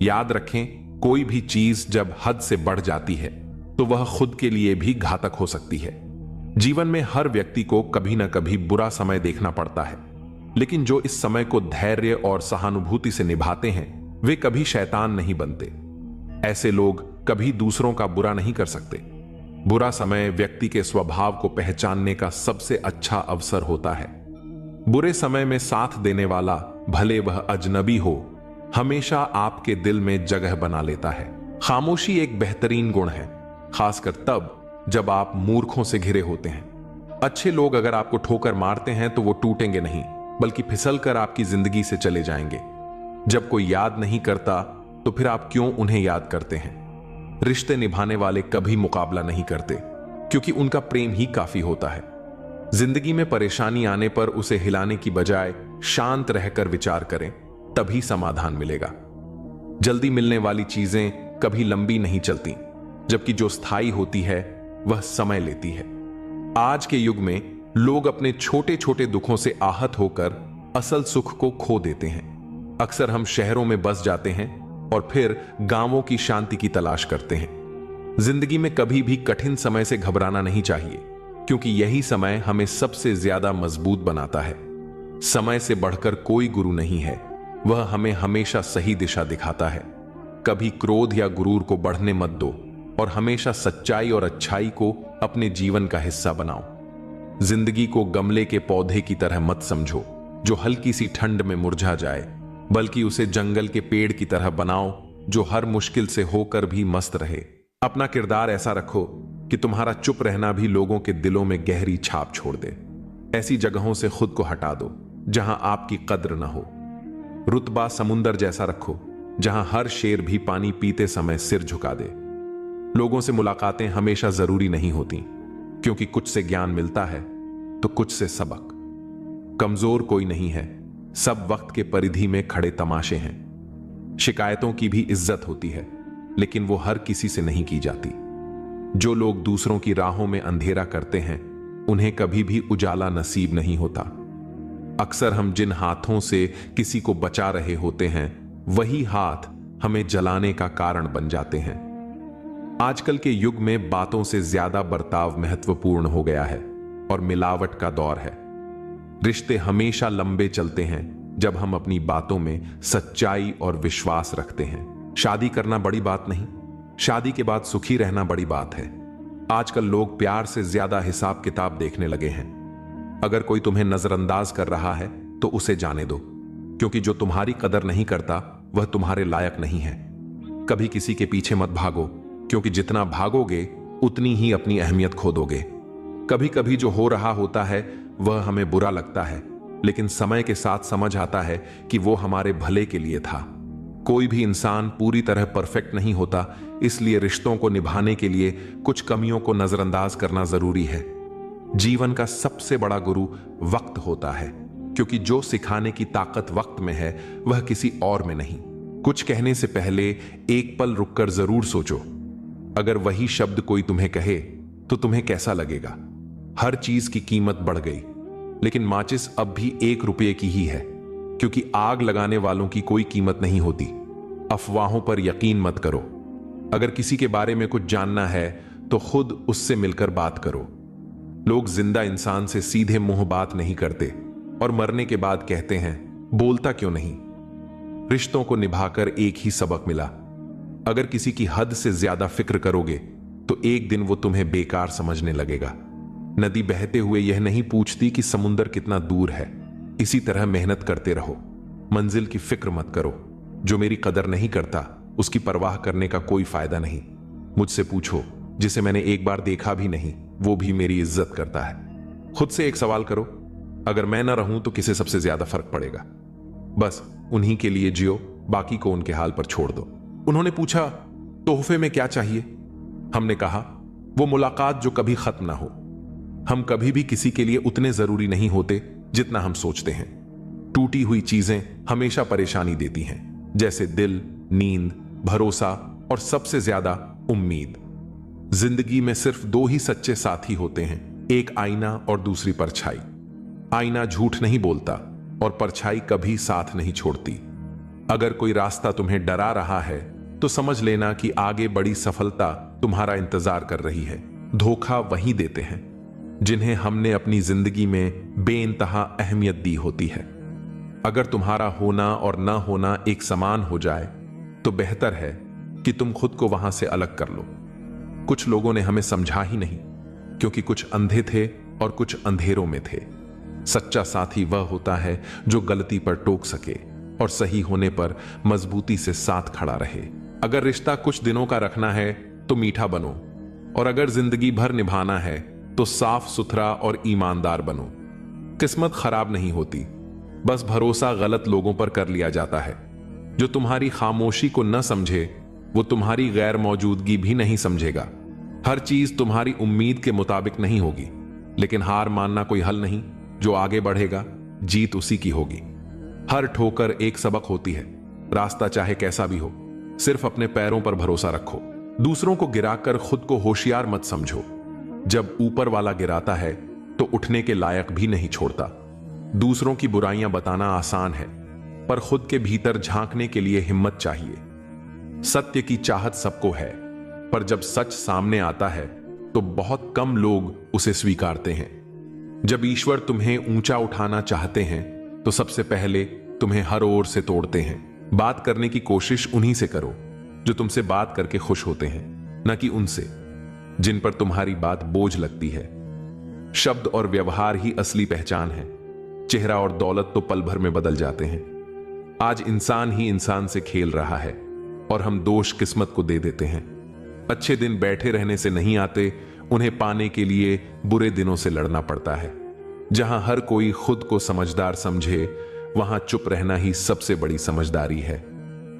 याद रखें, कोई भी चीज जब हद से बढ़ जाती है तो वह खुद के लिए भी घातक हो सकती है। जीवन में हर व्यक्ति को कभी ना कभी बुरा समय देखना पड़ता है, लेकिन जो इस समय को धैर्य और सहानुभूति से निभाते हैं, वे कभी शैतान नहीं बनते। ऐसे लोग कभी दूसरों का बुरा नहीं कर सकते। बुरा समय व्यक्ति के स्वभाव को पहचानने का सबसे अच्छा अवसर होता है। बुरे समय में साथ देने वाला, भले वह अजनबी हो, हमेशा आपके दिल में जगह बना लेता है। खामोशी एक बेहतरीन गुण है, खासकर तब जब आप मूर्खों से घिरे होते हैं। अच्छे लोग अगर आपको ठोकर मारते हैं तो वो टूटेंगे नहीं, बल्कि फिसलकर आपकी जिंदगी से चले जाएंगे। जब कोई याद नहीं करता तो फिर आप क्यों उन्हें याद करते हैं? रिश्ते निभाने वाले कभी मुकाबला नहीं करते, क्योंकि उनका प्रेम ही काफी होता है। जिंदगी में परेशानी आने पर उसे हिलाने की बजाय शांत रहकर विचार करें, तभी समाधान मिलेगा। जल्दी मिलने वाली चीजें कभी लंबी नहीं चलती, जबकि जो स्थायी होती है वह समय लेती है। आज के युग में लोग अपने छोटे छोटे दुखों से आहत होकर असल सुख को खो देते हैं। अक्सर हम शहरों में बस जाते हैं और फिर गांवों की शांति की तलाश करते हैं। जिंदगी में कभी भी कठिन समय से घबराना नहीं चाहिए, क्योंकि यही समय हमें सबसे ज्यादा मजबूत बनाता है। समय से बढ़कर कोई गुरु नहीं है, वह हमें हमेशा सही दिशा दिखाता है। कभी क्रोध या गुरूर को बढ़ने मत दो और हमेशा सच्चाई और अच्छाई को अपने जीवन का हिस्सा बनाओ। जिंदगी को गमले के पौधे की तरह मत समझो जो हल्की सी ठंड में मुरझा जाए, बल्कि उसे जंगल के पेड़ की तरह बनाओ जो हर मुश्किल से होकर भी मस्त रहे। अपना किरदार ऐसा रखो कि तुम्हारा चुप रहना भी लोगों के दिलों में गहरी छाप छोड़ दे। ऐसी जगहों से खुद को हटा दो जहां आपकी कद्र न हो। रुतबा समुंदर जैसा रखो जहां हर शेर भी पानी पीते समय सिर झुका दे। लोगों से मुलाकातें हमेशा जरूरी नहीं होती, क्योंकि कुछ से ज्ञान मिलता है तो कुछ से सबक। कमजोर कोई नहीं है, सब वक्त के परिधि में खड़े तमाशे हैं। शिकायतों की भी इज्जत होती है, लेकिन वो हर किसी से नहीं की जाती। जो लोग दूसरों की राहों में अंधेरा करते हैं, उन्हें कभी भी उजाला नसीब नहीं होता। अक्सर हम जिन हाथों से किसी को बचा रहे होते हैं, वही हाथ हमें जलाने का कारण बन जाते हैं। आजकल के युग में बातों से ज्यादा बर्ताव महत्वपूर्ण हो गया है और मिलावट का दौर है। रिश्ते हमेशा लंबे चलते हैं जब हम अपनी बातों में सच्चाई और विश्वास रखते हैं। शादी करना बड़ी बात नहीं, शादी के बाद सुखी रहना बड़ी बात है। आजकल लोग प्यार से ज्यादा हिसाब किताब देखने लगे हैं। अगर कोई तुम्हें नजरअंदाज कर रहा है तो उसे जाने दो, क्योंकि जो तुम्हारी कदर नहीं करता वह तुम्हारे लायक नहीं है। कभी किसी के पीछे मत भागो, क्योंकि जितना भागोगे उतनी ही अपनी अहमियत खो दोगे। कभी कभी जो हो रहा होता है वह हमें बुरा लगता है, लेकिन समय के साथ समझ आता है कि वो हमारे भले के लिए था। कोई भी इंसान पूरी तरह परफेक्ट नहीं होता, इसलिए रिश्तों को निभाने के लिए कुछ कमियों को नजरअंदाज करना जरूरी है। जीवन का सबसे बड़ा गुरु वक्त होता है, क्योंकि जो सिखाने की ताकत वक्त में है वह किसी और में नहीं। कुछ कहने से पहले एक पल रुककर जरूर सोचो। अगर वही शब्द कोई तुम्हें कहे तो तुम्हें कैसा लगेगा? हर चीज की कीमत बढ़ गई, लेकिन माचिस अब भी 1 रुपये की ही है, क्योंकि आग लगाने वालों की कोई कीमत नहीं होती। अफवाहों पर यकीन मत करो। अगर किसी के बारे में कुछ जानना है तो खुद उससे मिलकर बात करो। लोग जिंदा इंसान से सीधे मुंह बात नहीं करते और मरने के बाद कहते हैं बोलता क्यों नहीं। रिश्तों को निभाकर एक ही सबक मिला, अगर किसी की हद से ज्यादा फिक्र करोगे तो एक दिन वो तुम्हें बेकार समझने लगेगा। नदी बहते हुए यह नहीं पूछती कि समुंदर कितना दूर है। इसी तरह मेहनत करते रहो, मंजिल की फिक्र मत करो। जो मेरी कदर नहीं करता उसकी परवाह करने का कोई फायदा नहीं। मुझसे पूछो, जिसे मैंने एक बार देखा भी नहीं वो भी मेरी इज्जत करता है। खुद से एक सवाल करो, अगर मैं ना रहूं तो किसे सबसे ज्यादा फर्क पड़ेगा? बस उन्हीं के लिए जियो, बाकी को उनके हाल पर छोड़ दो। उन्होंने पूछा, तोहफे में क्या चाहिए? हमने कहा, वो मुलाकात जो कभी खत्म ना हो। हम कभी भी किसी के लिए उतने जरूरी नहीं होते जितना हम सोचते हैं। टूटी हुई चीजें हमेशा परेशानी देती हैं, जैसे दिल, नींद, भरोसा और सबसे ज्यादा उम्मीद। जिंदगी में सिर्फ 2 ही सच्चे साथी होते हैं, एक आईना और दूसरी परछाई। आईना झूठ नहीं बोलता और परछाई कभी साथ नहीं छोड़ती। अगर कोई रास्ता तुम्हें डरा रहा है तो समझ लेना कि आगे बड़ी सफलता तुम्हारा इंतजार कर रही है। धोखा वही देते हैं जिन्हें हमने अपनी जिंदगी में बेइंतहा अहमियत दी होती है। अगर तुम्हारा होना और ना होना एक समान हो जाए तो बेहतर है कि तुम खुद को वहां से अलग कर लो। कुछ लोगों ने हमें समझा ही नहीं, क्योंकि कुछ अंधे थे और कुछ अंधेरों में थे। सच्चा साथी वह होता है जो गलती पर टोक सके और सही होने पर मजबूती से साथ खड़ा रहे। अगर रिश्ता कुछ दिनों का रखना है तो मीठा बनो, और अगर जिंदगी भर निभाना है तो साफ सुथरा और ईमानदार बनो। किस्मत खराब नहीं होती, बस भरोसा गलत लोगों पर कर लिया जाता है। जो तुम्हारी खामोशी को न समझे वो तुम्हारी गैर मौजूदगी भी नहीं समझेगा। हर चीज तुम्हारी उम्मीद के मुताबिक नहीं होगी, लेकिन हार मानना कोई हल नहीं। जो आगे बढ़ेगा जीत उसी की होगी। हर ठोकर एक सबक होती है। रास्ता चाहे कैसा भी हो, सिर्फ अपने पैरों पर भरोसा रखो। दूसरों को गिराकर खुद को होशियार मत समझो। जब ऊपर वाला गिराता है तो उठने के लायक भी नहीं छोड़ता। दूसरों की बुराइयां बताना आसान है, पर खुद के भीतर झांकने के लिए हिम्मत चाहिए। सत्य की चाहत सबको है, पर जब सच सामने आता है तो बहुत कम लोग उसे स्वीकारते हैं। जब ईश्वर तुम्हें ऊंचा उठाना चाहते हैं तो सबसे पहले तुम्हें हर ओर से तोड़ते हैं। बात करने की कोशिश उन्हीं से करो जो तुमसे बात करके खुश होते हैं, न कि उनसे जिन पर तुम्हारी बात बोझ लगती है। शब्द और व्यवहार ही असली पहचान है। चेहरा और दौलत तो पल भर में बदल जाते हैं। आज इंसान ही इंसान से खेल रहा है और हम दोष किस्मत को दे देते हैं। अच्छे दिन बैठे रहने से नहीं आते, उन्हें पाने के लिए बुरे दिनों से लड़ना पड़ता है। जहां हर कोई खुद को समझदार समझे, वहां चुप रहना ही सबसे बड़ी समझदारी है।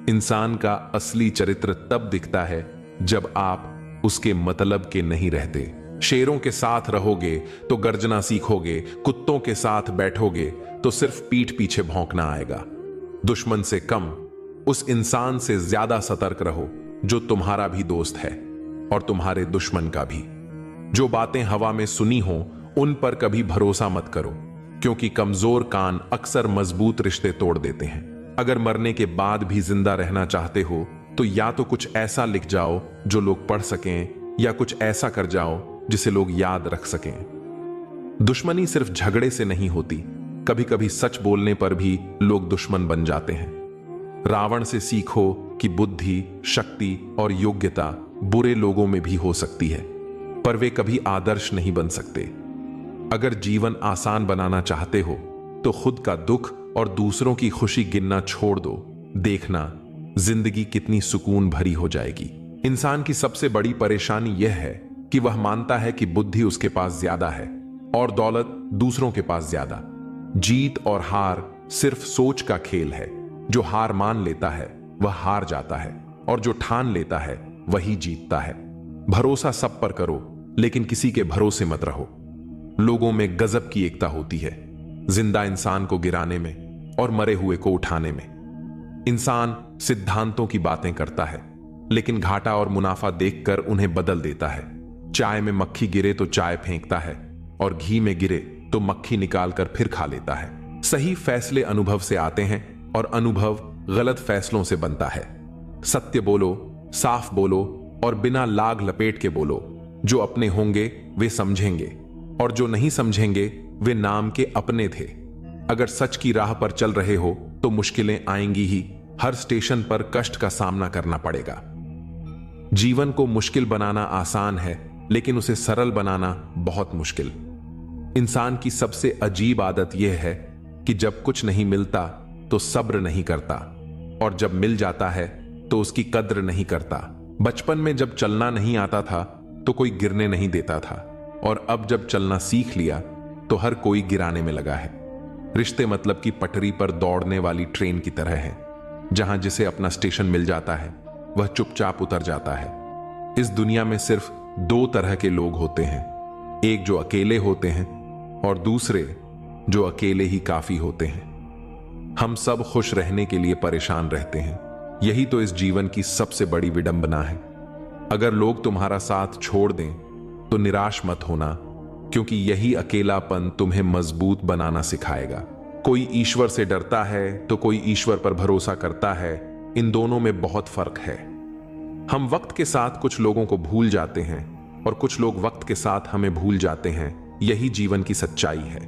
इंसान का असली चरित्र तब दिखता है जब आप उसके मतलब के नहीं रहते। शेरों के साथ रहोगे तो गर्जना सीखोगे, कुत्तों के साथ बैठोगे तो सिर्फ पीठ पीछे भौंकना आएगा। दुश्मन से कम उस इंसान से ज्यादा सतर्क रहो जो तुम्हारा भी दोस्त है और तुम्हारे दुश्मन का भी। जो बातें हवा में सुनी हो उन पर कभी भरोसा मत करो, क्योंकि कमजोर कान अक्सर मजबूत रिश्ते तोड़ देते हैं। अगर मरने के बाद भी जिंदा रहना चाहते हो तो या तो कुछ ऐसा लिख जाओ जो लोग पढ़ सकें, या कुछ ऐसा कर जाओ जिसे लोग याद रख सकें। दुश्मनी सिर्फ झगड़े से नहीं होती, कभी कभी सच बोलने पर भी लोग दुश्मन बन जाते हैं। रावण से सीखो कि बुद्धि, शक्ति और योग्यता बुरे लोगों में भी हो सकती है, पर वे कभी आदर्श नहीं बन सकते। अगर जीवन आसान बनाना चाहते हो तो खुद का दुख और दूसरों की खुशी गिनना छोड़ दो। देखना जिंदगी कितनी सुकून भरी हो जाएगी। इंसान की सबसे बड़ी परेशानी यह है कि वह मानता है कि बुद्धि उसके पास ज्यादा है और दौलत दूसरों के पास ज्यादा। जीत और हार सिर्फ सोच का खेल है। जो हार मान लेता है वह हार जाता है और जो ठान लेता है वही जीतता है। भरोसा सब पर करो, लेकिन किसी के भरोसे मत रहो। लोगों में गजब की एकता होती है, जिंदा इंसान को गिराने में और मरे हुए को उठाने में। इंसान सिद्धांतों की बातें करता है, लेकिन घाटा और मुनाफा देखकर उन्हें बदल देता है। चाय में मक्खी गिरे तो चाय फेंकता है और घी में गिरे तो मक्खी निकालकर फिर खा लेता है। सही फैसले अनुभव से आते हैं और अनुभव गलत फैसलों से बनता है। सत्य बोलो, साफ बोलो और बिना लाग लपेट के बोलो। जो अपने होंगे वे समझेंगे और जो नहीं समझेंगे वे नाम के अपने थे। अगर सच की राह पर चल रहे हो तो मुश्किलें आएंगी ही। हर स्टेशन पर कष्ट का सामना करना पड़ेगा। जीवन को मुश्किल बनाना आसान है, लेकिन उसे सरल बनाना बहुत मुश्किल। इंसान की सबसे अजीब आदत यह है कि जब कुछ नहीं मिलता तो सब्र नहीं करता, और जब मिल जाता है तो उसकी कद्र नहीं करता। बचपन में जब चलना नहीं आता था तो कोई गिरने नहीं देता था, और अब जब चलना सीख लिया तो हर कोई गिराने में लगा है। रिश्ते मतलब की पटरी पर दौड़ने वाली ट्रेन की तरह है, जहां जिसे अपना स्टेशन मिल जाता है वह चुपचाप उतर जाता है। इस दुनिया में सिर्फ दो तरह के लोग होते हैं, एक जो अकेले होते हैं और दूसरे जो अकेले ही काफी होते हैं। हम सब खुश रहने के लिए परेशान रहते हैं। यही तो इस जीवन की सबसे बड़ी विडंबना है। अगर लोग तुम्हारा साथ छोड़ दें तो निराश मत होना, क्योंकि यही अकेलापन तुम्हें मजबूत बनाना सिखाएगा। कोई ईश्वर से डरता है तो कोई ईश्वर पर भरोसा करता है। इन दोनों में बहुत फर्क है। हम वक्त के साथ कुछ लोगों को भूल जाते हैं और कुछ लोग वक्त के साथ हमें भूल जाते हैं। यही जीवन की सच्चाई है।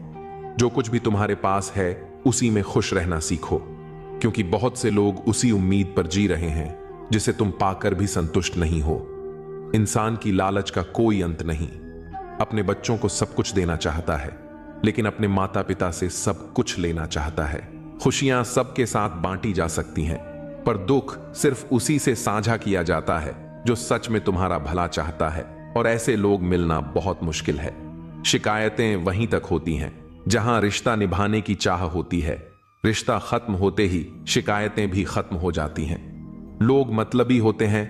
जो कुछ भी तुम्हारे पास है उसी में खुश रहना सीखो, क्योंकि बहुत से लोग उसी उम्मीद पर जी रहे हैं जिसे तुम पाकर भी संतुष्ट नहीं हो। इंसान की लालच का कोई अंत नहीं। अपने बच्चों को सब कुछ देना चाहता है, लेकिन अपने माता पिता से सब कुछ लेना चाहता है। खुशियां सबके साथ बांटी जा सकती हैं, पर दुख सिर्फ उसी से साझा किया जाता है जो सच में तुम्हारा भला चाहता है, और ऐसे लोग मिलना बहुत मुश्किल है। शिकायतें वहीं तक होती हैं जहां रिश्ता निभाने की चाह होती है। रिश्ता खत्म होते ही शिकायतें भी खत्म हो जाती हैं। लोग मतलबी होते हैं,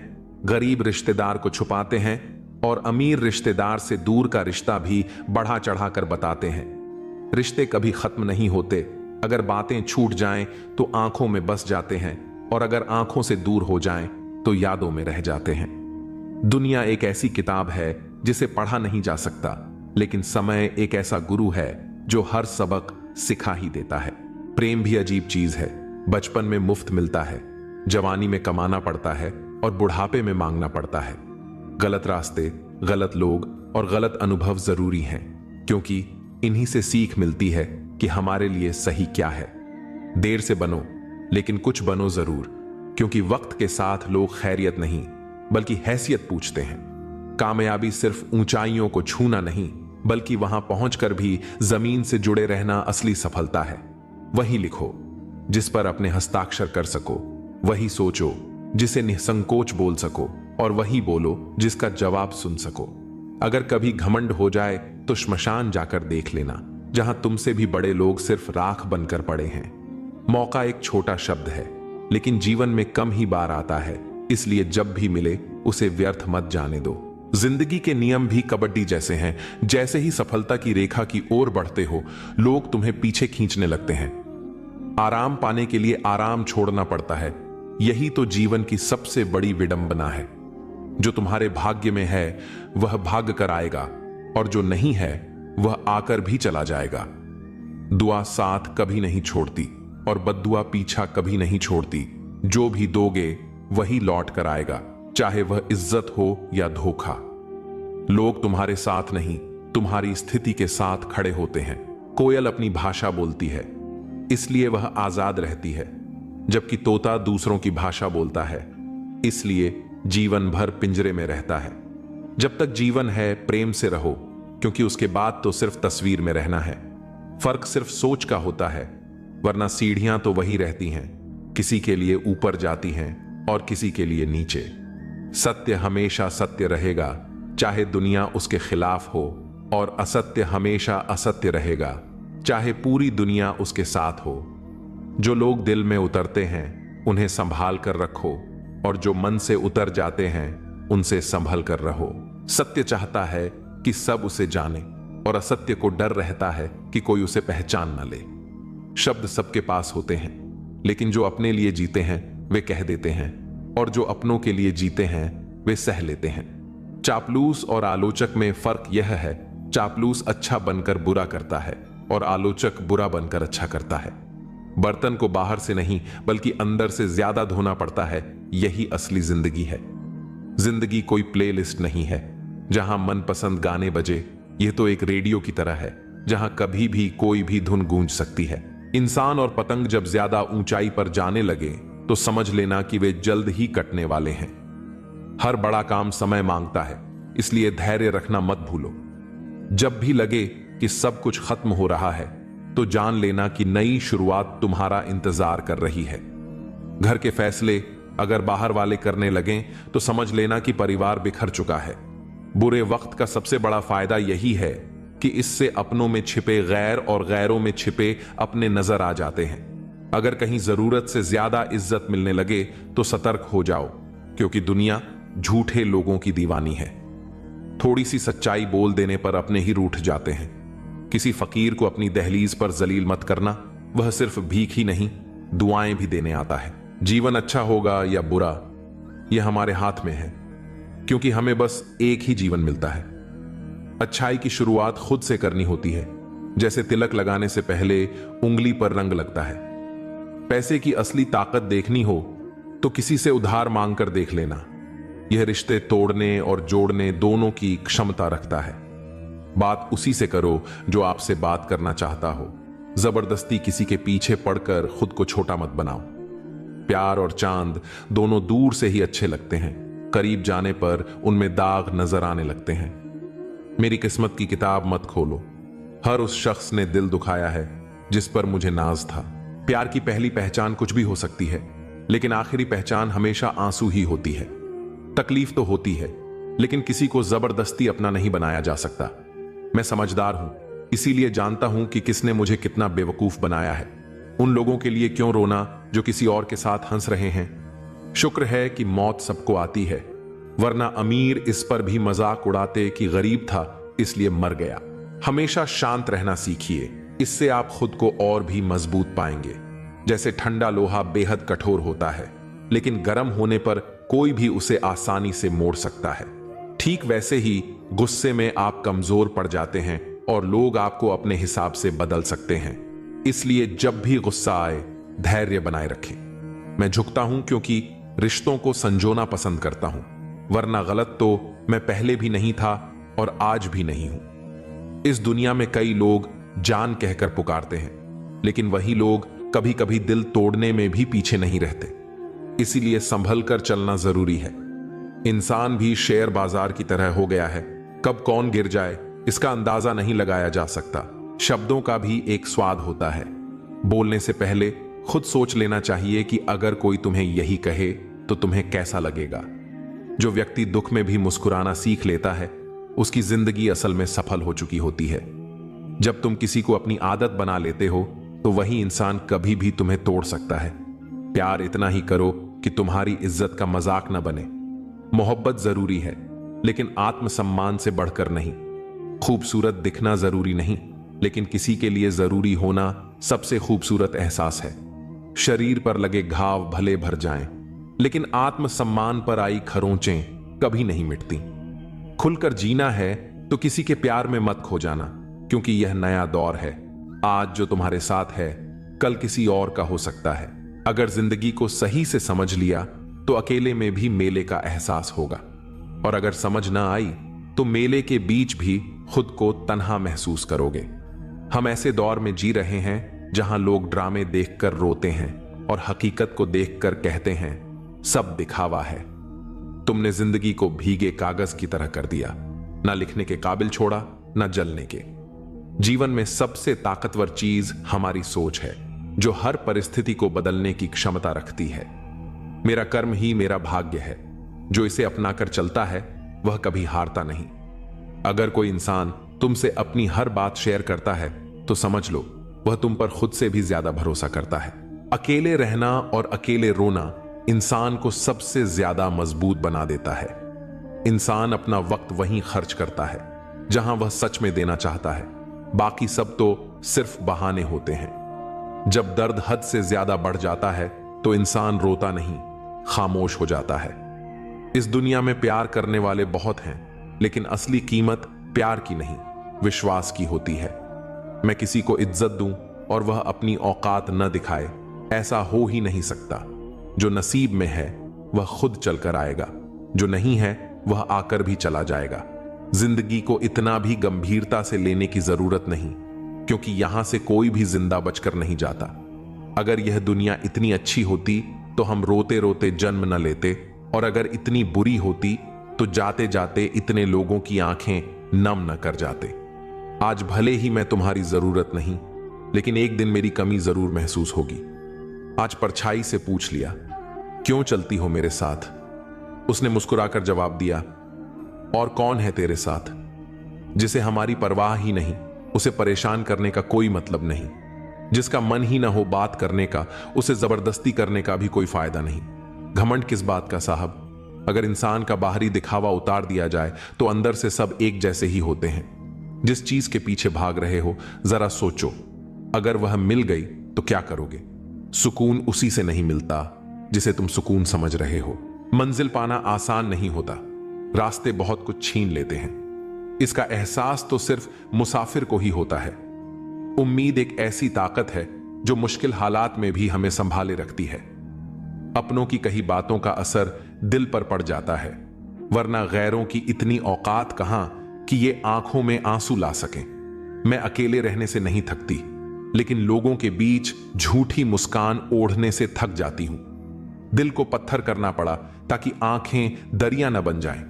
गरीब रिश्तेदार को छुपाते हैं और अमीर रिश्तेदार से दूर का रिश्ता भी बढ़ा चढ़ाकर बताते हैं। रिश्ते कभी खत्म नहीं होते। अगर बातें छूट जाएं तो आंखों में बस जाते हैं, और अगर आंखों से दूर हो जाएं तो यादों में रह जाते हैं। दुनिया एक ऐसी किताब है जिसे पढ़ा नहीं जा सकता, लेकिन समय एक ऐसा गुरु है जो हर सबक सिखा ही देता है। प्रेम भी अजीब चीज है। बचपन में मुफ्त मिलता है, जवानी में कमाना पड़ता है और बुढ़ापे में मांगना पड़ता है। गलत रास्ते, गलत लोग और गलत अनुभव जरूरी हैं, क्योंकि इन्हीं से सीख मिलती है कि हमारे लिए सही क्या है। देर से बनो, लेकिन कुछ बनो जरूर, क्योंकि वक्त के साथ लोग खैरियत नहीं बल्कि हैसियत पूछते हैं। कामयाबी सिर्फ ऊंचाइयों को छूना नहीं, बल्कि वहां पहुंचकर भी जमीन से जुड़े रहना असली सफलता है। वही लिखो जिस पर अपने हस्ताक्षर कर सको, वही सोचो जिसे निसंकोच बोल सको, और वही बोलो जिसका जवाब सुन सको। अगर कभी घमंड हो जाए तो श्मशान जाकर देख लेना, जहां तुमसे भी बड़े लोग सिर्फ राख बनकर पड़े हैं। मौका एक छोटा शब्द है, लेकिन जीवन में कम ही बार आता है, इसलिए जब भी मिले उसे व्यर्थ मत जाने दो। जिंदगी के नियम भी कबड्डी जैसे हैं। जैसे ही सफलता की रेखा की ओर बढ़ते हो, लोग तुम्हें पीछे खींचने लगते हैं। आराम पाने के लिए आराम छोड़ना पड़ता है। यही तो जीवन की सबसे बड़ी विडंबना है। जो तुम्हारे भाग्य में है वह भाग कर आएगा, और जो नहीं है वह आकर भी चला जाएगा। दुआ साथ कभी नहीं छोड़ती और बद्दुआ पीछा कभी नहीं छोड़ती। जो भी दोगे वही लौट कर आएगा, चाहे वह इज्जत हो या धोखा। लोग तुम्हारे साथ नहीं, तुम्हारी स्थिति के साथ खड़े होते हैं। कोयल अपनी भाषा बोलती है, इसलिए वह आजाद रहती है, जबकि तोता दूसरों की भाषा बोलता है, इसलिए जीवन भर पिंजरे में रहता है। जब तक जीवन है प्रेम से रहो, क्योंकि उसके बाद तो सिर्फ तस्वीर में रहना है। फर्क सिर्फ सोच का होता है, वरना सीढ़ियां तो वही रहती हैं। किसी के लिए ऊपर जाती हैं और किसी के लिए नीचे। सत्य हमेशा सत्य रहेगा, चाहे दुनिया उसके खिलाफ हो, और असत्य हमेशा असत्य रहेगा, चाहे पूरी दुनिया उसके साथ हो। जो लोग दिल में उतरते हैं उन्हें संभाल कर रखो, और जो मन से उतर जाते हैं उनसे संभल कर रहो। सत्य चाहता है कि सब उसे जाने, और असत्य को डर रहता है कि कोई उसे पहचान न ले। शब्द सबके पास होते हैं, लेकिन जो अपने लिए जीते हैं वे कह देते हैं, और जो अपनों के लिए जीते हैं वे सह लेते हैं। चापलूस और आलोचक में फर्क यह है, चापलूस अच्छा बनकर बुरा करता है और आलोचक बुरा बनकर अच्छा करता है। बर्तन को बाहर से नहीं बल्कि अंदर से ज्यादा धोना पड़ता है, यही असली जिंदगी है। जिंदगी कोई प्लेलिस्ट नहीं है जहां मनपसंद गाने बजे, यह तो एक रेडियो की तरह है जहां कभी भी कोई भी धुन गूंज सकती है। इंसान और पतंग जब ज्यादा ऊंचाई पर जाने लगे तो समझ लेना कि वे जल्द ही कटने वाले हैं। हर बड़ा काम समय मांगता है, इसलिए धैर्य रखना मत भूलो। जब भी लगे कि सब कुछ खत्म हो रहा है तो जान लेना कि नई शुरुआत तुम्हारा इंतजार कर रही है। घर के फैसले अगर बाहर वाले करने लगें तो समझ लेना कि परिवार बिखर चुका है। बुरे वक्त का सबसे बड़ा फायदा यही है कि इससे अपनों में छिपे गैर और गैरों में छिपे अपने नजर आ जाते हैं। अगर कहीं जरूरत से ज्यादा इज्जत मिलने लगे तो सतर्क हो जाओ, क्योंकि दुनिया झूठे लोगों की दीवानी है। थोड़ी सी सच्चाई बोल देने पर अपने ही रूठ जाते हैं। किसी फकीर को अपनी दहलीज पर जलील मत करना, वह सिर्फ भीख ही नहीं दुआएं भी देने आता है। जीवन अच्छा होगा या बुरा यह हमारे हाथ में है, क्योंकि हमें बस एक ही जीवन मिलता है। अच्छाई की शुरुआत खुद से करनी होती है, जैसे तिलक लगाने से पहले उंगली पर रंग लगता है। पैसे की असली ताकत देखनी हो तो किसी से उधार मांगकर देख लेना। यह रिश्ते तोड़ने और जोड़ने दोनों की क्षमता रखता है। बात उसी से करो जो आपसे बात करना चाहता हो। जबरदस्ती किसी के पीछे पड़कर खुद को छोटा मत बनाओ। प्यार और चांद दोनों दूर से ही अच्छे लगते हैं, करीब जाने पर उनमें दाग नजर आने लगते हैं। मेरी किस्मत की किताब मत खोलो। हर उस शख्स ने दिल दुखाया है जिस पर मुझे नाज था। प्यार की पहली पहचान कुछ भी हो सकती है, लेकिन आखिरी पहचान हमेशा आंसू ही होती है। तकलीफ तो होती है, लेकिन किसी को जबरदस्ती अपना नहीं बनाया जा सकता। मैं समझदार हूं, इसीलिए जानता हूं कि किसने मुझे कितना बेवकूफ बनाया है। उन लोगों के लिए क्यों रोना जो किसी और के साथ हंस रहे हैं। शुक्र है कि मौत सबको आती है, वरना अमीर इस पर भी मजाक उड़ाते कि गरीब था इसलिए मर गया। हमेशा शांत रहना सीखिए, इससे आप खुद को और भी मजबूत पाएंगे। जैसे ठंडा लोहा बेहद कठोर होता है, लेकिन गर्म होने पर कोई भी उसे आसानी से मोड़ सकता है। ठीक वैसे ही गुस्से में आप कमजोर पड़ जाते हैं और लोग आपको अपने हिसाब से बदल सकते हैं। इसलिए जब भी गुस्सा आए धैर्य बनाए रखें। मैं झुकता हूं क्योंकि रिश्तों को संजोना पसंद करता हूं, वरना गलत तो मैं पहले भी नहीं था और आज भी नहीं हूं। इस दुनिया में कई लोग जान कहकर पुकारते हैं, लेकिन वही लोग कभी कभी दिल तोड़ने में भी पीछे नहीं रहते। इसीलिए संभल कर चलना जरूरी है। इंसान भी शेयर बाजार की तरह हो गया है, कब कौन गिर जाए इसका अंदाजा नहीं लगाया जा सकता। शब्दों का भी एक स्वाद होता है। बोलने से पहले खुद सोच लेना चाहिए कि अगर कोई तुम्हें यही कहे तो तुम्हें कैसा लगेगा। जो व्यक्ति दुख में भी मुस्कुराना सीख लेता है उसकी जिंदगी असल में सफल हो चुकी होती है। जब तुम किसी को अपनी आदत बना लेते हो तो वही इंसान कभी भी तुम्हें तोड़ सकता है। प्यार इतना ही करो कि तुम्हारी इज्जत का मजाक न बने। मोहब्बत जरूरी है, लेकिन आत्मसम्मान से बढ़कर नहीं। खूबसूरत दिखना जरूरी नहीं, लेकिन किसी के लिए जरूरी होना सबसे खूबसूरत एहसास है। शरीर पर लगे घाव भले भर जाएं, लेकिन आत्मसम्मान पर आई खरोंचें कभी नहीं मिटती। खुलकर जीना है तो किसी के प्यार में मत खो जाना, क्योंकि यह नया दौर है। आज जो तुम्हारे साथ है कल किसी और का हो सकता है। अगर जिंदगी को सही से समझ लिया तो अकेले में भी मेले का एहसास होगा, और अगर समझ ना आई तो मेले के बीच भी खुद को तन्हा महसूस करोगे। हम ऐसे दौर में जी रहे हैं जहां लोग ड्रामे देखकर रोते हैं और हकीकत को देखकर कहते हैं सब दिखावा है। तुमने जिंदगी को भीगे कागज की तरह कर दिया, ना लिखने के काबिल छोड़ा ना जलने के। जीवन में सबसे ताकतवर चीज हमारी सोच है। जो हर परिस्थिति को बदलने की क्षमता रखती है। मेरा कर्म ही मेरा भाग्य है। जो इसे अपनाकर चलता है वह कभी हारता नहीं। अगर कोई इंसान तुमसे अपनी हर बात शेयर करता है तो समझ लो वह तुम पर खुद से भी ज्यादा भरोसा करता है। अकेले रहना और अकेले रोना इंसान को सबसे ज्यादा मजबूत बना देता है। इंसान अपना वक्त वहीं खर्च करता है जहां वह सच में देना चाहता है। बाकी सब तो सिर्फ बहाने होते हैं। जब दर्द हद से ज्यादा बढ़ जाता है तो इंसान रोता नहीं, खामोश हो जाता है। इस दुनिया में प्यार करने वाले बहुत हैं, लेकिन असली कीमत प्यार की नहीं, विश्वास की होती है। मैं किसी को इज्जत दूं और वह अपनी औकात न दिखाए, ऐसा हो ही नहीं सकता। जो नसीब में है वह खुद चलकर आएगा, जो नहीं है वह आकर भी चला जाएगा। जिंदगी को इतना भी गंभीरता से लेने की जरूरत नहीं, क्योंकि यहां से कोई भी जिंदा बचकर नहीं जाता। अगर यह दुनिया इतनी अच्छी होती तो हम रोते रोते जन्म न लेते, और अगर इतनी बुरी होती तो जाते जाते इतने लोगों की आंखें नम न कर जाते। आज भले ही मैं तुम्हारी जरूरत नहीं, लेकिन एक दिन मेरी कमी जरूर महसूस होगी। आज परछाई से पूछ लिया, क्यों चलती हो मेरे साथ? उसने मुस्कुराकर जवाब दिया, और कौन है तेरे साथ? जिसे हमारी परवाह ही नहीं, उसे परेशान करने का कोई मतलब नहीं। जिसका मन ही ना हो बात करने का, उसे जबरदस्ती करने का भी कोई फायदा नहीं। घमंड किस बात का साहब? अगर इंसान का बाहरी दिखावा उतार दिया जाए तो अंदर से सब एक जैसे ही होते हैं। जिस चीज के पीछे भाग रहे हो जरा सोचो, अगर वह मिल गई तो क्या करोगे? सुकून उसी से नहीं मिलता जिसे तुम सुकून समझ रहे हो। मंजिल पाना आसान नहीं होता, रास्ते बहुत कुछ छीन लेते हैं। इसका एहसास तो सिर्फ मुसाफिर को ही होता है। उम्मीद एक ऐसी ताकत है जो मुश्किल हालात में भी हमें संभाले रखती है। अपनों की कही बातों का असर दिल पर पड़ जाता है, वरना गैरों की इतनी औकात कहां कि ये आंखों में आंसू ला सकें। मैं अकेले रहने से नहीं थकती, लेकिन लोगों के बीच झूठी मुस्कान ओढ़ने से थक जाती हूं। दिल को पत्थर करना पड़ा ताकि आंखें दरिया न बन जाएं।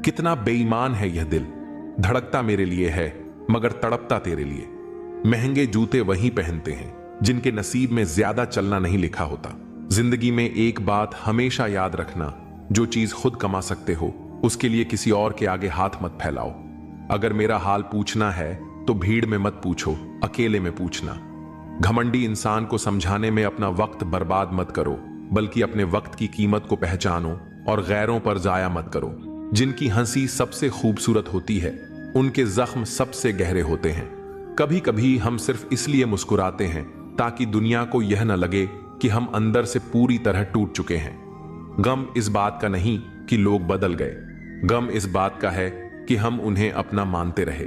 कितना बेईमान है यह दिल, धड़कता मेरे लिए है मगर तड़पता तेरे लिए। महंगे जूते वही पहनते हैं जिनके नसीब में ज्यादा चलना नहीं लिखा होता। जिंदगी में एक बात हमेशा याद रखना, जो चीज खुद कमा सकते हो उसके लिए किसी और के आगे हाथ मत फैलाओ। अगर मेरा हाल पूछना है तो भीड़ में मत पूछो, अकेले में पूछना। घमंडी इंसान को समझाने में अपना वक्त बर्बाद मत करो, बल्कि अपने वक्त की कीमत को पहचानो और गैरों पर जाया मत करो। जिनकी हंसी सबसे खूबसूरत होती है, उनके जख्म सबसे गहरे होते हैं। कभी कभी हम सिर्फ इसलिए मुस्कुराते हैं ताकि दुनिया को यह न लगे कि हम अंदर से पूरी तरह टूट चुके हैं। गम इस बात का नहीं कि लोग बदल गए, गम इस बात का है कि हम उन्हें अपना मानते रहे।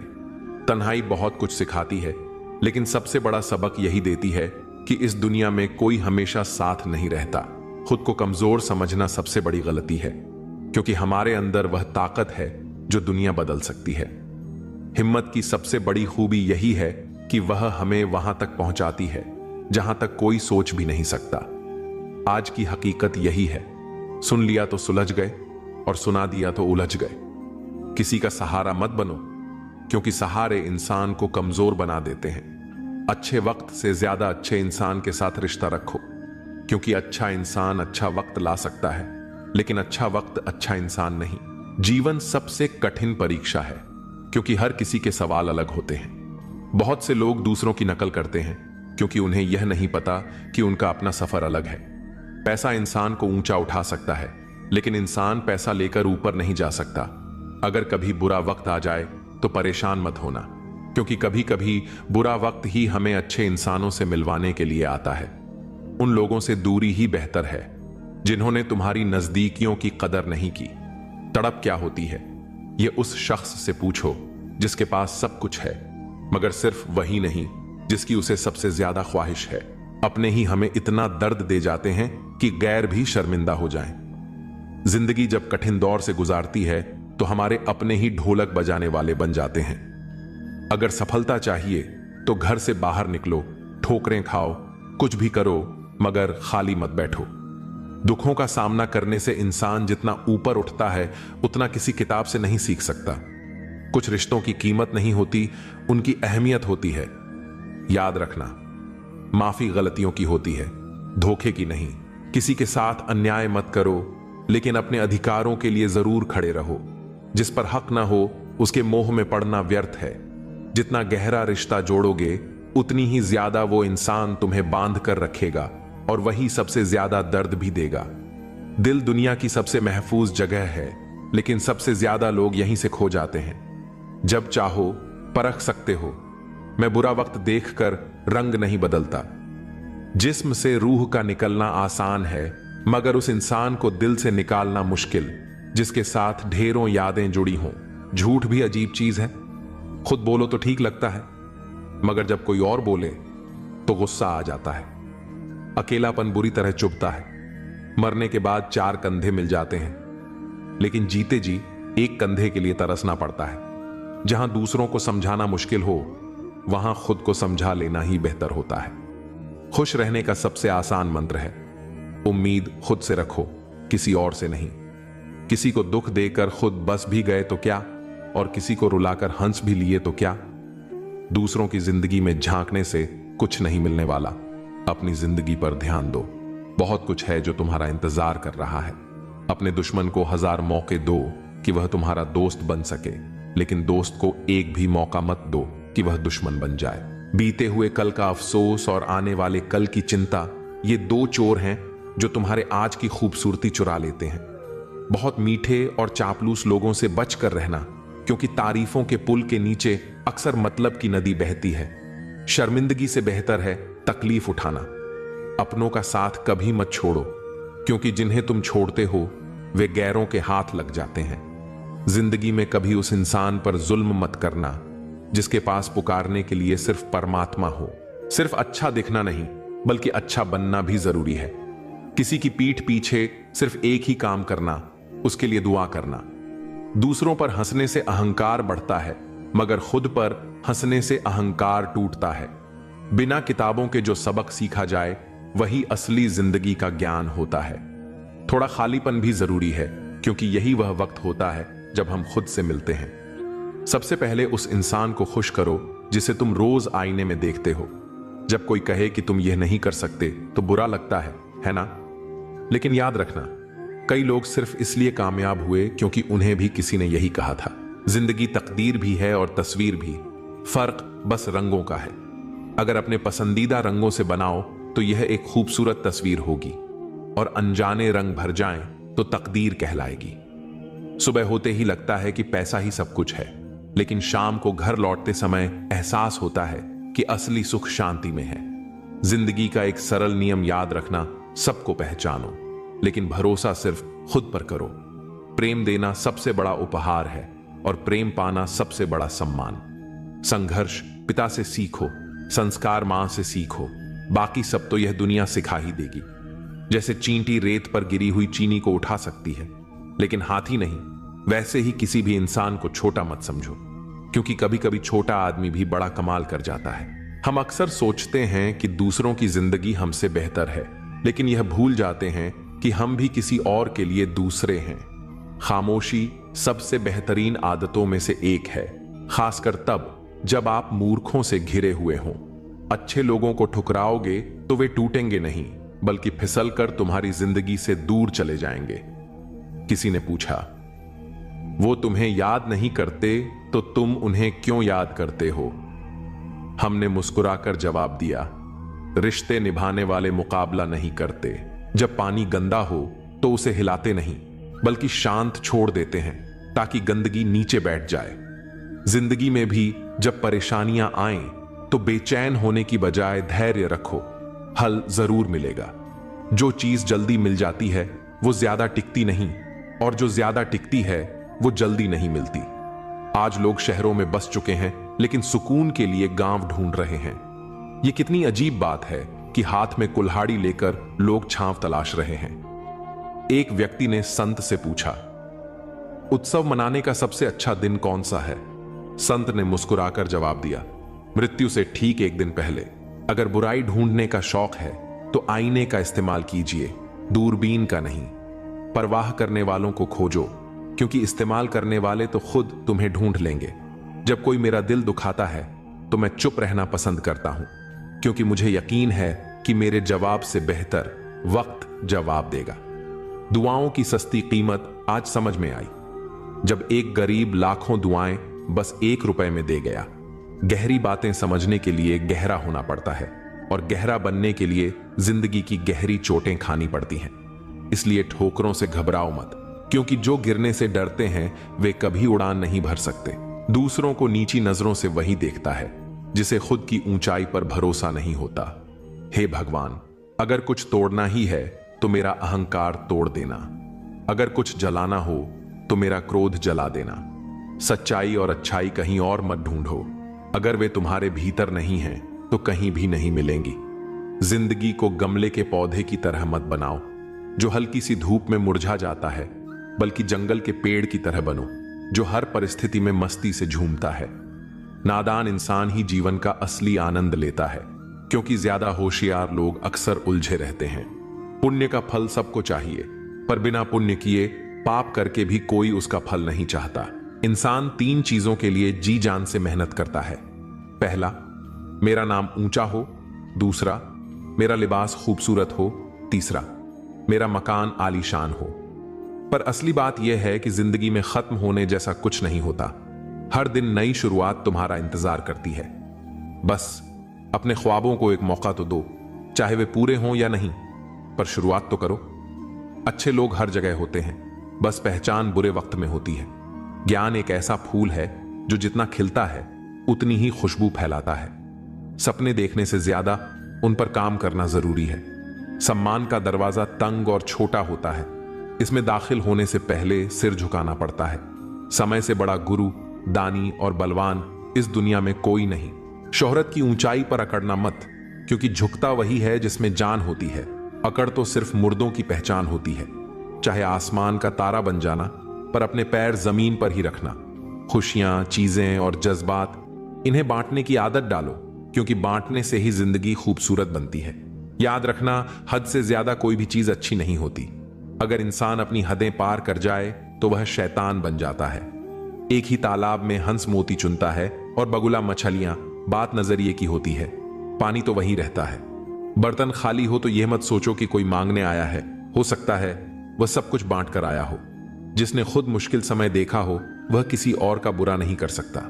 तन्हाई बहुत कुछ सिखाती है, लेकिन सबसे बड़ा सबक यही देती है कि इस दुनिया में कोई हमेशा साथ नहीं रहता। खुद को कमजोर समझना सबसे बड़ी गलती है, क्योंकि हमारे अंदर वह ताकत है जो दुनिया बदल सकती है। हिम्मत की सबसे बड़ी खूबी यही है कि वह हमें वहां तक पहुंचाती है जहां तक कोई सोच भी नहीं सकता। आज की हकीकत यही है, सुन लिया तो सुलझ गए और सुना दिया तो उलझ गए। किसी का सहारा मत बनो, क्योंकि सहारे इंसान को कमजोर बना देते हैं। अच्छे वक्त से ज्यादा अच्छे इंसान के साथ रिश्ता रखो, क्योंकि अच्छा इंसान अच्छा वक्त ला सकता है, लेकिन अच्छा वक्त अच्छा इंसान नहीं। जीवन सबसे कठिन परीक्षा है, क्योंकि हर किसी के सवाल अलग होते हैं। बहुत से लोग दूसरों की नकल करते हैं क्योंकि उन्हें यह नहीं पता कि उनका अपना सफर अलग है। पैसा इंसान को ऊंचा उठा सकता है, लेकिन इंसान पैसा लेकर ऊपर नहीं जा सकता। अगर कभी बुरा वक्त आ जाए तो परेशान मत होना, क्योंकि कभी कभी बुरा वक्त ही हमें अच्छे इंसानों से मिलवाने के लिए आता है। उन लोगों से दूरी ही बेहतर है जिन्होंने तुम्हारी नजदीकियों की कदर नहीं की। तड़प क्या होती है, यह उस शख्स से पूछो जिसके पास सब कुछ है, मगर सिर्फ वही नहीं जिसकी उसे सबसे ज्यादा ख्वाहिश है। अपने ही हमें इतना दर्द दे जाते हैं कि गैर भी शर्मिंदा हो जाएं। जिंदगी जब कठिन दौर से गुजारती है तो हमारे अपने ही ढोलक बजाने वाले बन जाते हैं। अगर सफलता चाहिए तो घर से बाहर निकलो, ठोकरें खाओ, कुछ भी करो, मगर खाली मत बैठो। दुखों का सामना करने से इंसान जितना ऊपर उठता है उतना किसी किताब से नहीं सीख सकता। कुछ रिश्तों की कीमत नहीं होती, उनकी अहमियत होती है। याद रखना, माफी गलतियों की होती है, धोखे की नहीं। किसी के साथ अन्याय मत करो, लेकिन अपने अधिकारों के लिए जरूर खड़े रहो। जिस पर हक ना हो उसके मोह में पड़ना व्यर्थ है। जितना गहरा रिश्ता जोड़ोगे उतनी ही ज्यादा वो इंसान तुम्हें बांध कर रखेगा, और वही सबसे ज्यादा दर्द भी देगा। दिल दुनिया की सबसे महफूज जगह है, लेकिन सबसे ज्यादा लोग यहीं से खो जाते हैं। जब चाहो परख सकते हो। मैं बुरा वक्त देखकर रंग नहीं बदलता। जिस्म से रूह का निकलना आसान है, मगर उस इंसान को दिल से निकालना मुश्किल जिसके साथ ढेरों यादें जुड़ी हों। झूठ भी अजीब चीज है। खुद बोलो तो ठीक लगता है, मगर जब कोई और बोले तो गुस्सा आ जाता है। अकेलापन बुरी तरह चुभता है। मरने के बाद 4 कंधे मिल जाते हैं, लेकिन जीते जी एक कंधे के लिए तरसना पड़ता है। जहां दूसरों को समझाना मुश्किल हो, वहां खुद को समझा लेना ही बेहतर होता है। खुश रहने का सबसे आसान मंत्र है, उम्मीद खुद से रखो, किसी और से नहीं। किसी को दुख देकर खुद बस भी गए तो क्या, और किसी को रुलाकर हंस भी लिए तो क्या। दूसरों की जिंदगी में झांकने से कुछ नहीं मिलने वाला। अपनी जिंदगी पर ध्यान दो। बहुत कुछ है जो तुम्हारा इंतजार कर रहा है। अपने दुश्मन को 1000 मौके दो कि वह तुम्हारा दोस्त बन सके, लेकिन दोस्त को एक भी मौका मत दो कि वह दुश्मन बन जाए। बीते हुए कल का अफसोस और आने वाले कल की चिंता, ये 2 चोर हैं जो तुम्हारे आज की खूबसूरती चुरा लेते हैं। बहुत मीठे और चापलूस लोगों से बच कर रहना, क्योंकि तारीफों के पुल के नीचे अक्सर मतलब की नदी बहती है। शर्मिंदगी से बेहतर है तकलीफ उठाना। अपनों का साथ कभी मत छोड़ो, क्योंकि जिन्हें तुम छोड़ते हो वे गैरों के हाथ लग जाते हैं। जिंदगी में कभी उस इंसान पर जुल्म मत करना जिसके पास पुकारने के लिए सिर्फ परमात्मा हो। सिर्फ अच्छा दिखना नहीं, बल्कि अच्छा बनना भी जरूरी है। किसी की पीठ पीछे सिर्फ एक ही काम करना, उसके लिए दुआ करना। दूसरों पर हंसने से अहंकार बढ़ता है, मगर खुद पर हंसने से अहंकार टूटता है। बिना किताबों के जो सबक सीखा जाए वही असली जिंदगी का ज्ञान होता है। थोड़ा खालीपन भी जरूरी है, क्योंकि यही वह वक्त होता है जब हम खुद से मिलते हैं। सबसे पहले उस इंसान को खुश करो जिसे तुम रोज आईने में देखते हो। जब कोई कहे कि तुम यह नहीं कर सकते तो बुरा लगता है ना? लेकिन याद रखना, कई लोग सिर्फ इसलिए कामयाब हुए क्योंकि उन्हें भी किसी ने यही कहा था। जिंदगी तकदीर भी है और तस्वीर भी, फर्क बस रंगों का है। अगर अपने पसंदीदा रंगों से बनाओ तो यह एक खूबसूरत तस्वीर होगी, और अनजाने रंग भर जाएं तो तकदीर कहलाएगी। सुबह होते ही लगता है कि पैसा ही सब कुछ है, लेकिन शाम को घर लौटते समय एहसास होता है कि असली सुख शांति में है। जिंदगी का एक सरल नियम याद रखना, सबको पहचानो, लेकिन भरोसा सिर्फ खुद पर करो। प्रेम देना सबसे बड़ा उपहार है, और प्रेम पाना सबसे बड़ा सम्मान। संघर्ष पिता से सीखो, संस्कार मां से सीखो, बाकी सब तो यह दुनिया सिखा ही देगी। जैसे चींटी रेत पर गिरी हुई चीनी को उठा सकती है, लेकिन हाथी नहीं, वैसे ही किसी भी इंसान को छोटा मत समझो, क्योंकि कभी कभी छोटा आदमी भी बड़ा कमाल कर जाता है। हम अक्सर सोचते हैं कि दूसरों की जिंदगी हमसे बेहतर है, लेकिन यह भूल जाते हैं कि हम भी किसी और के लिए दूसरे हैं। खामोशी सबसे बेहतरीन आदतों में से एक है, खासकर तब जब आप मूर्खों से घिरे हुए हों। अच्छे लोगों को ठुकराओगे तो वे टूटेंगे नहीं, बल्कि फिसल कर तुम्हारी जिंदगी से दूर चले जाएंगे। किसी ने पूछा, वो तुम्हें याद नहीं करते तो तुम उन्हें क्यों याद करते हो? हमने मुस्कुराकर जवाब दिया, रिश्ते निभाने वाले मुकाबला नहीं करते। जब पानी गंदा हो तो उसे हिलाते नहीं, बल्कि शांत छोड़ देते हैं ताकि गंदगी नीचे बैठ जाए। जिंदगी में भी जब परेशानियां आएं तो बेचैन होने की बजाय धैर्य रखो, हल जरूर मिलेगा। जो चीज जल्दी मिल जाती है वो ज्यादा टिकती नहीं, और जो ज्यादा टिकती है वो जल्दी नहीं मिलती। आज लोग शहरों में बस चुके हैं, लेकिन सुकून के लिए गांव ढूंढ रहे हैं। ये कितनी अजीब बात है कि हाथ में कुल्हाड़ी लेकर लोग छांव तलाश रहे हैं। एक व्यक्ति ने संत से पूछा, उत्सव मनाने का सबसे अच्छा दिन कौन सा है? संत ने मुस्कुराकर जवाब दिया, मृत्यु से ठीक 1 दिन पहले। अगर बुराई ढूंढने का शौक है तो आईने का इस्तेमाल कीजिए, दूरबीन का नहीं। परवाह करने वालों को खोजो, क्योंकि इस्तेमाल करने वाले तो खुद तुम्हें ढूंढ लेंगे। जब कोई मेरा दिल दुखाता है तो मैं चुप रहना पसंद करता हूं, क्योंकि मुझे यकीन है कि मेरे जवाब से बेहतर वक्त जवाब देगा। दुआओं की सस्ती कीमत आज समझ में आई, जब एक गरीब लाखों दुआएं बस 1 रुपए में दे गया। गहरी बातें समझने के लिए गहरा होना पड़ता है, और गहरा बनने के लिए जिंदगी की गहरी चोटें खानी पड़ती हैं। इसलिए ठोकरों से घबराओ मत, क्योंकि जो गिरने से डरते हैं वे कभी उड़ान नहीं भर सकते। दूसरों को नीची नजरों से वही देखता है जिसे खुद की ऊंचाई पर भरोसा नहीं होता। हे भगवान, अगर कुछ तोड़ना ही है तो मेरा अहंकार तोड़ देना, अगर कुछ जलाना हो तो मेरा क्रोध जला देना। सच्चाई और अच्छाई कहीं और मत ढूंढो, अगर वे तुम्हारे भीतर नहीं हैं तो कहीं भी नहीं मिलेंगी। जिंदगी को गमले के पौधे की तरह मत बनाओ जो हल्की सी धूप में मुरझा जाता है, बल्कि जंगल के पेड़ की तरह बनो जो हर परिस्थिति में मस्ती से झूमता है। नादान इंसान ही जीवन का असली आनंद लेता है, क्योंकि ज्यादा होशियार लोग अक्सर उलझे रहते हैं। पुण्य का फल सबको चाहिए, पर बिना पुण्य किए पाप करके भी कोई उसका फल नहीं चाहता। इंसान 3 चीजों के लिए जी जान से मेहनत करता है। पहला, मेरा नाम ऊंचा हो। दूसरा, मेरा लिबास खूबसूरत हो। तीसरा, मेरा मकान आलीशान हो। पर असली बात यह है कि जिंदगी में खत्म होने जैसा कुछ नहीं होता। हर दिन नई शुरुआत तुम्हारा इंतजार करती है। बस अपने ख्वाबों को एक मौका तो दो, चाहे वे पूरे हों या नहीं, पर शुरुआत तो करो। अच्छे लोग हर जगह होते हैं, बस पहचान बुरे वक्त में होती है। ज्ञान एक ऐसा फूल है जो जितना खिलता है उतनी ही खुशबू फैलाता है। सपने देखने से ज्यादा उन पर काम करना जरूरी है। सम्मान का दरवाजा तंग और छोटा होता है, इसमें दाखिल होने से पहले सिर झुकाना पड़ता है। समय से बड़ा गुरु, दानी और बलवान इस दुनिया में कोई नहीं। शोहरत की ऊंचाई पर अकड़ना मत, क्योंकि झुकता वही है जिसमें जान होती है। अकड़ तो सिर्फ मुर्दों की पहचान होती है। चाहे आसमान का तारा बन जाना, पर अपने पैर जमीन पर ही रखना। खुशियां, चीजें और जज्बात, इन्हें बांटने की आदत डालो, क्योंकि बांटने से ही जिंदगी खूबसूरत बनती है। याद रखना, हद से ज्यादा कोई भी चीज अच्छी नहीं होती। अगर इंसान अपनी हदें पार कर जाए तो वह शैतान बन जाता है। एक ही तालाब में हंस मोती चुनता है और बगुला मछलियां, बात नजरिए की होती है। पानी तो वही रहता है। बर्तन खाली हो तो यह मत सोचो कि कोई मांगने आया है, हो सकता है वह सब कुछ बांट कर आया हो। जिसने खुद मुश्किल समय देखा हो वह किसी और का बुरा नहीं कर सकता।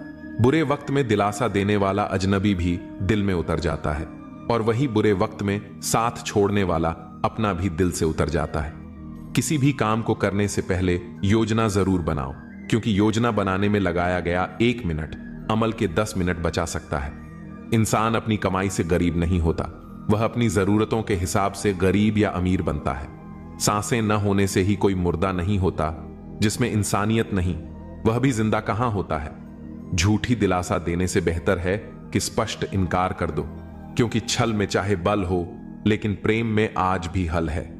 बुरे वक्त में दिलासा देने वाला अजनबी भी दिल में उतर जाता है, और वही बुरे वक्त में साथ छोड़ने वाला अपना भी दिल से उतर जाता है। किसी भी काम को करने से पहले योजना जरूर बनाओ, क्योंकि योजना बनाने में लगाया गया 1 मिनट अमल के 10 मिनट बचा सकता है। इंसान अपनी कमाई से गरीब नहीं होता, वह अपनी जरूरतों के हिसाब से गरीब या अमीर बनता है। सांसें न होने से ही कोई मुर्दा नहीं होता। जिसमें इंसानियत नहीं, वह भी जिंदा कहां होता है। झूठी दिलासा देने से बेहतर है कि स्पष्ट इनकार कर दो, क्योंकि छल में चाहे बल हो, लेकिन प्रेम में आज भी हल है।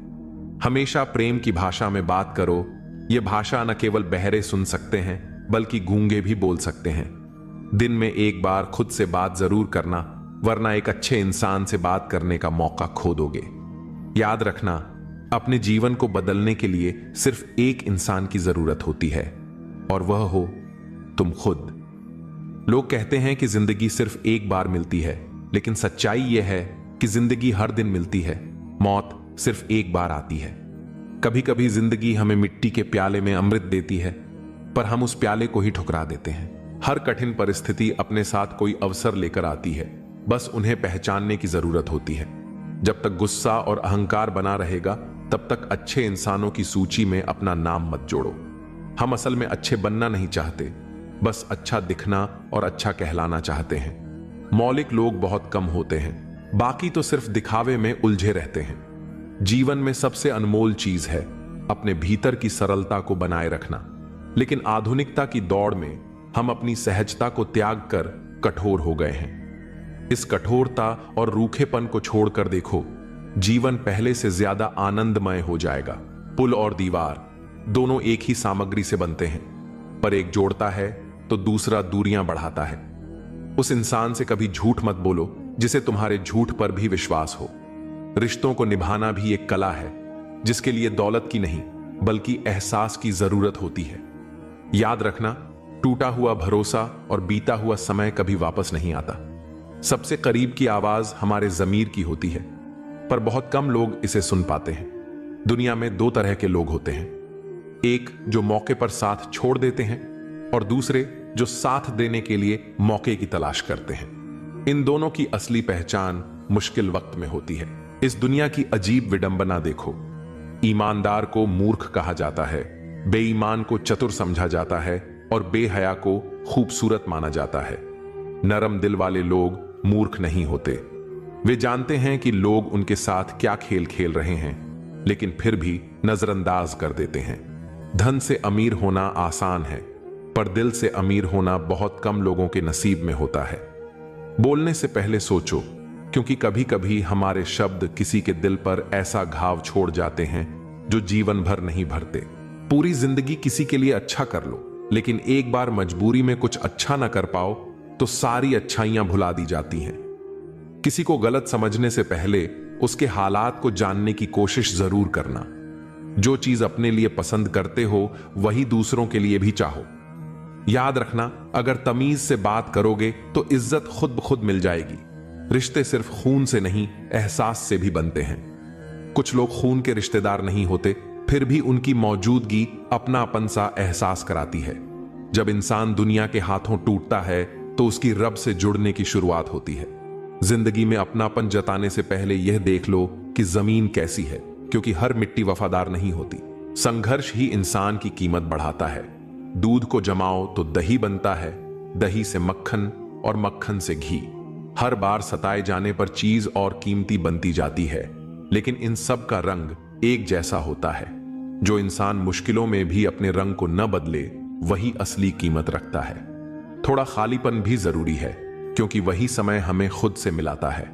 हमेशा प्रेम की भाषा में बात करो। यह भाषा न केवल बहरे सुन सकते हैं, बल्कि गूंगे भी बोल सकते हैं। दिन में एक बार खुद से बात जरूर करना, वरना एक अच्छे इंसान से बात करने का मौका खो दोगे। याद रखना, अपने जीवन को बदलने के लिए सिर्फ एक इंसान की जरूरत होती है, और वह हो तुम खुद। लोग कहते हैं कि जिंदगी सिर्फ एक बार मिलती है, लेकिन सच्चाई यह है कि जिंदगी हर दिन मिलती है। मौत सिर्फ एक बार आती है। कभी कभी जिंदगी हमें मिट्टी के प्याले में अमृत देती है, पर हम उस प्याले को ही ठुकरा देते हैं। हर कठिन परिस्थिति अपने साथ कोई अवसर लेकर आती है, बस उन्हें पहचानने की जरूरत होती है। जब तक गुस्सा और अहंकार बना रहेगा, तब तक अच्छे इंसानों की सूची में अपना नाम मत जोड़ो। हम असल में अच्छे बनना नहीं चाहते, बस अच्छा दिखना और अच्छा कहलाना चाहते हैं। मौलिक लोग बहुत कम होते हैं, बाकी तो सिर्फ दिखावे में उलझे रहते हैं। जीवन में सबसे अनमोल चीज है अपने भीतर की सरलता को बनाए रखना। लेकिन आधुनिकता की दौड़ में हम अपनी सहजता को त्याग कर कठोर हो गए हैं। इस कठोरता और रूखेपन को छोड़कर देखो, जीवन पहले से ज्यादा आनंदमय हो जाएगा। पुल और दीवार दोनों एक ही सामग्री से बनते हैं, पर एक जोड़ता है तो दूसरा दूरियां बढ़ाता है। उस इंसान से कभी झूठ मत बोलो जिसे तुम्हारे झूठ पर भी विश्वास हो। रिश्तों को निभाना भी एक कला है, जिसके लिए दौलत की नहीं बल्कि एहसास की जरूरत होती है। याद रखना, टूटा हुआ भरोसा और बीता हुआ समय कभी वापस नहीं आता। सबसे करीब की आवाज हमारे जमीर की होती है, पर बहुत कम लोग इसे सुन पाते हैं। दुनिया में दो तरह के लोग होते हैं, एक जो मौके पर साथ छोड़ देते हैं और दूसरे जो साथ देने के लिए मौके की तलाश करते हैं। इन दोनों की असली पहचान मुश्किल वक्त में होती है। इस दुनिया की अजीब विडंबना देखो। ईमानदार को मूर्ख कहा जाता है, बेईमान को चतुर समझा जाता है और बेहया को खूबसूरत माना जाता है। नरम दिल वाले लोग मूर्ख नहीं होते। वे जानते हैं कि लोग उनके साथ क्या खेल खेल रहे हैं, लेकिन फिर भी नजरअंदाज कर देते हैं। धन से अमीर होना आसान है, पर दिल से अमीर होना बहुत कम लोगों के नसीब में होता है। बोलने से पहले सोचो, क्योंकि कभी कभी हमारे शब्द किसी के दिल पर ऐसा घाव छोड़ जाते हैं जो जीवन भर नहीं भरते। पूरी जिंदगी किसी के लिए अच्छा कर लो, लेकिन एक बार मजबूरी में कुछ अच्छा ना कर पाओ तो सारी अच्छाइयां भुला दी जाती हैं। किसी को गलत समझने से पहले उसके हालात को जानने की कोशिश जरूर करना। जो चीज अपने लिए पसंद करते हो वही दूसरों के लिए भी चाहो। याद रखना, अगर तमीज से बात करोगे तो इज्जत खुद ब खुद मिल जाएगी। रिश्ते सिर्फ खून से नहीं, एहसास से भी बनते हैं। कुछ लोग खून के रिश्तेदार नहीं होते, फिर भी उनकी मौजूदगी अपनापन सा एहसास कराती है। जब इंसान दुनिया के हाथों टूटता है तो उसकी रब से जुड़ने की शुरुआत होती है। जिंदगी में अपनापन जताने से पहले यह देख लो कि जमीन कैसी है, क्योंकि हर मिट्टी वफादार नहीं होती। संघर्ष ही इंसान की कीमत बढ़ाता है। दूध को जमाओ तो दही बनता है, दही से मक्खन और मक्खन से घी। हर बार सताए जाने पर चीज और कीमती बनती जाती है, लेकिन इन सब का रंग एक जैसा होता है। जो इंसान मुश्किलों में भी अपने रंग को न बदले, वही असली कीमत रखता है। थोड़ा खालीपन भी जरूरी है, क्योंकि वही समय हमें खुद से मिलाता है।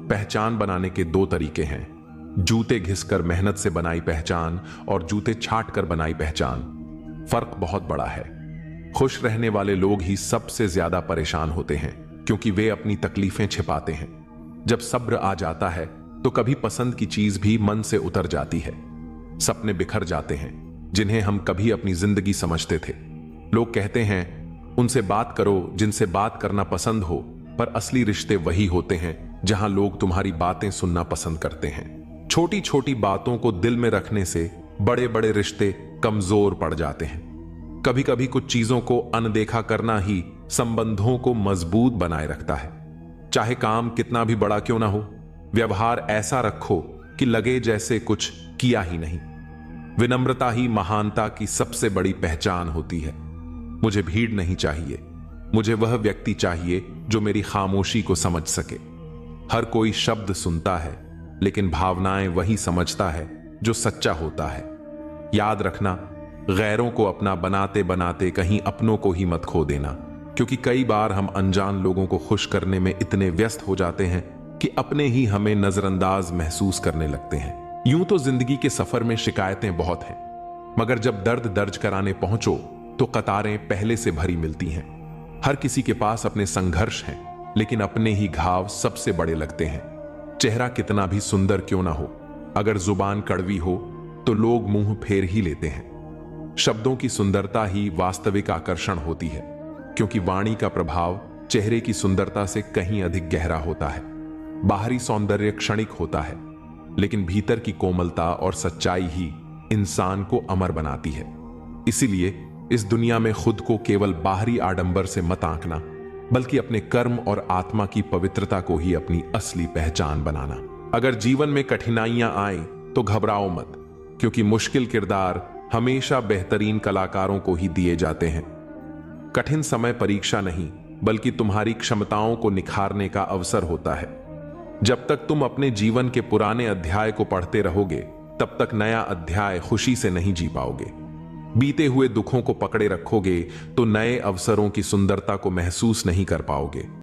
पहचान बनाने के दो तरीके हैं, जूते घिसकर मेहनत से बनाई पहचान और जूते छाट कर बनाई पहचान। फर्क बहुत बड़ा है। खुश रहने वाले लोग ही सबसे ज्यादा परेशान होते हैं, क्योंकि वे अपनी तकलीफें छिपाते हैं। जब सब्र आ जाता है तो कभी पसंद की चीज भी मन से उतर जाती है। सपने बिखर जाते हैं जिन्हें हम कभी अपनी जिंदगी समझते थे। लोग कहते हैं उनसे बात करो जिनसे बात करना पसंद हो, पर असली रिश्ते वही होते हैं जहां लोग तुम्हारी बातें सुनना पसंद करते हैं। छोटी छोटी बातों को दिल में रखने से बड़े बड़े रिश्ते कमजोर पड़ जाते हैं। कभी कभी कुछ चीजों को अनदेखा करना ही संबंधों को मजबूत बनाए रखता है। चाहे काम कितना भी बड़ा क्यों ना हो, व्यवहार ऐसा रखो कि लगे जैसे कुछ किया ही नहीं। विनम्रता ही महानता की सबसे बड़ी पहचान होती है। मुझे भीड़ नहीं चाहिए, मुझे वह व्यक्ति चाहिए जो मेरी खामोशी को समझ सके। हर कोई शब्द सुनता है, लेकिन भावनाएं वही समझता है जो सच्चा होता है। याद रखना, गैरों को अपना बनाते बनाते कहीं अपनों को ही मत खो देना, क्योंकि कई बार हम अनजान लोगों को खुश करने में इतने व्यस्त हो जाते हैं कि अपने ही हमें नजरअंदाज महसूस करने लगते हैं। यूं तो जिंदगी के सफर में शिकायतें बहुत हैं, मगर जब दर्द दर्ज कराने पहुंचो तो कतारें पहले से भरी मिलती हैं। हर किसी के पास अपने संघर्ष हैं, लेकिन अपने ही घाव सबसे बड़े लगते हैं। चेहरा कितना भी सुंदर क्यों ना हो, अगर जुबान कड़वी हो तो लोग मुंह फेर ही लेते हैं। शब्दों की सुंदरता ही वास्तविक आकर्षण होती है, क्योंकि वाणी का प्रभाव चेहरे की सुंदरता से कहीं अधिक गहरा होता है। बाहरी सौंदर्य क्षणिक होता है, लेकिन भीतर की कोमलता और सच्चाई ही इंसान को अमर बनाती है। इसीलिए इस दुनिया में खुद को केवल बाहरी आडंबर से मत आंकना, बल्कि अपने कर्म और आत्मा की पवित्रता को ही अपनी असली पहचान बनाना। अगर जीवन में कठिनाइयां आए तो घबराओ मत, क्योंकि मुश्किल किरदार हमेशा बेहतरीन कलाकारों को ही दिए जाते हैं। कठिन समय परीक्षा नहीं, बल्कि तुम्हारी क्षमताओं को निखारने का अवसर होता है। जब तक तुम अपने जीवन के पुराने अध्याय को पढ़ते रहोगे, तब तक नया अध्याय खुशी से नहीं जी पाओगे। बीते हुए दुखों को पकड़े रखोगे तो नए अवसरों की सुंदरता को महसूस नहीं कर पाओगे।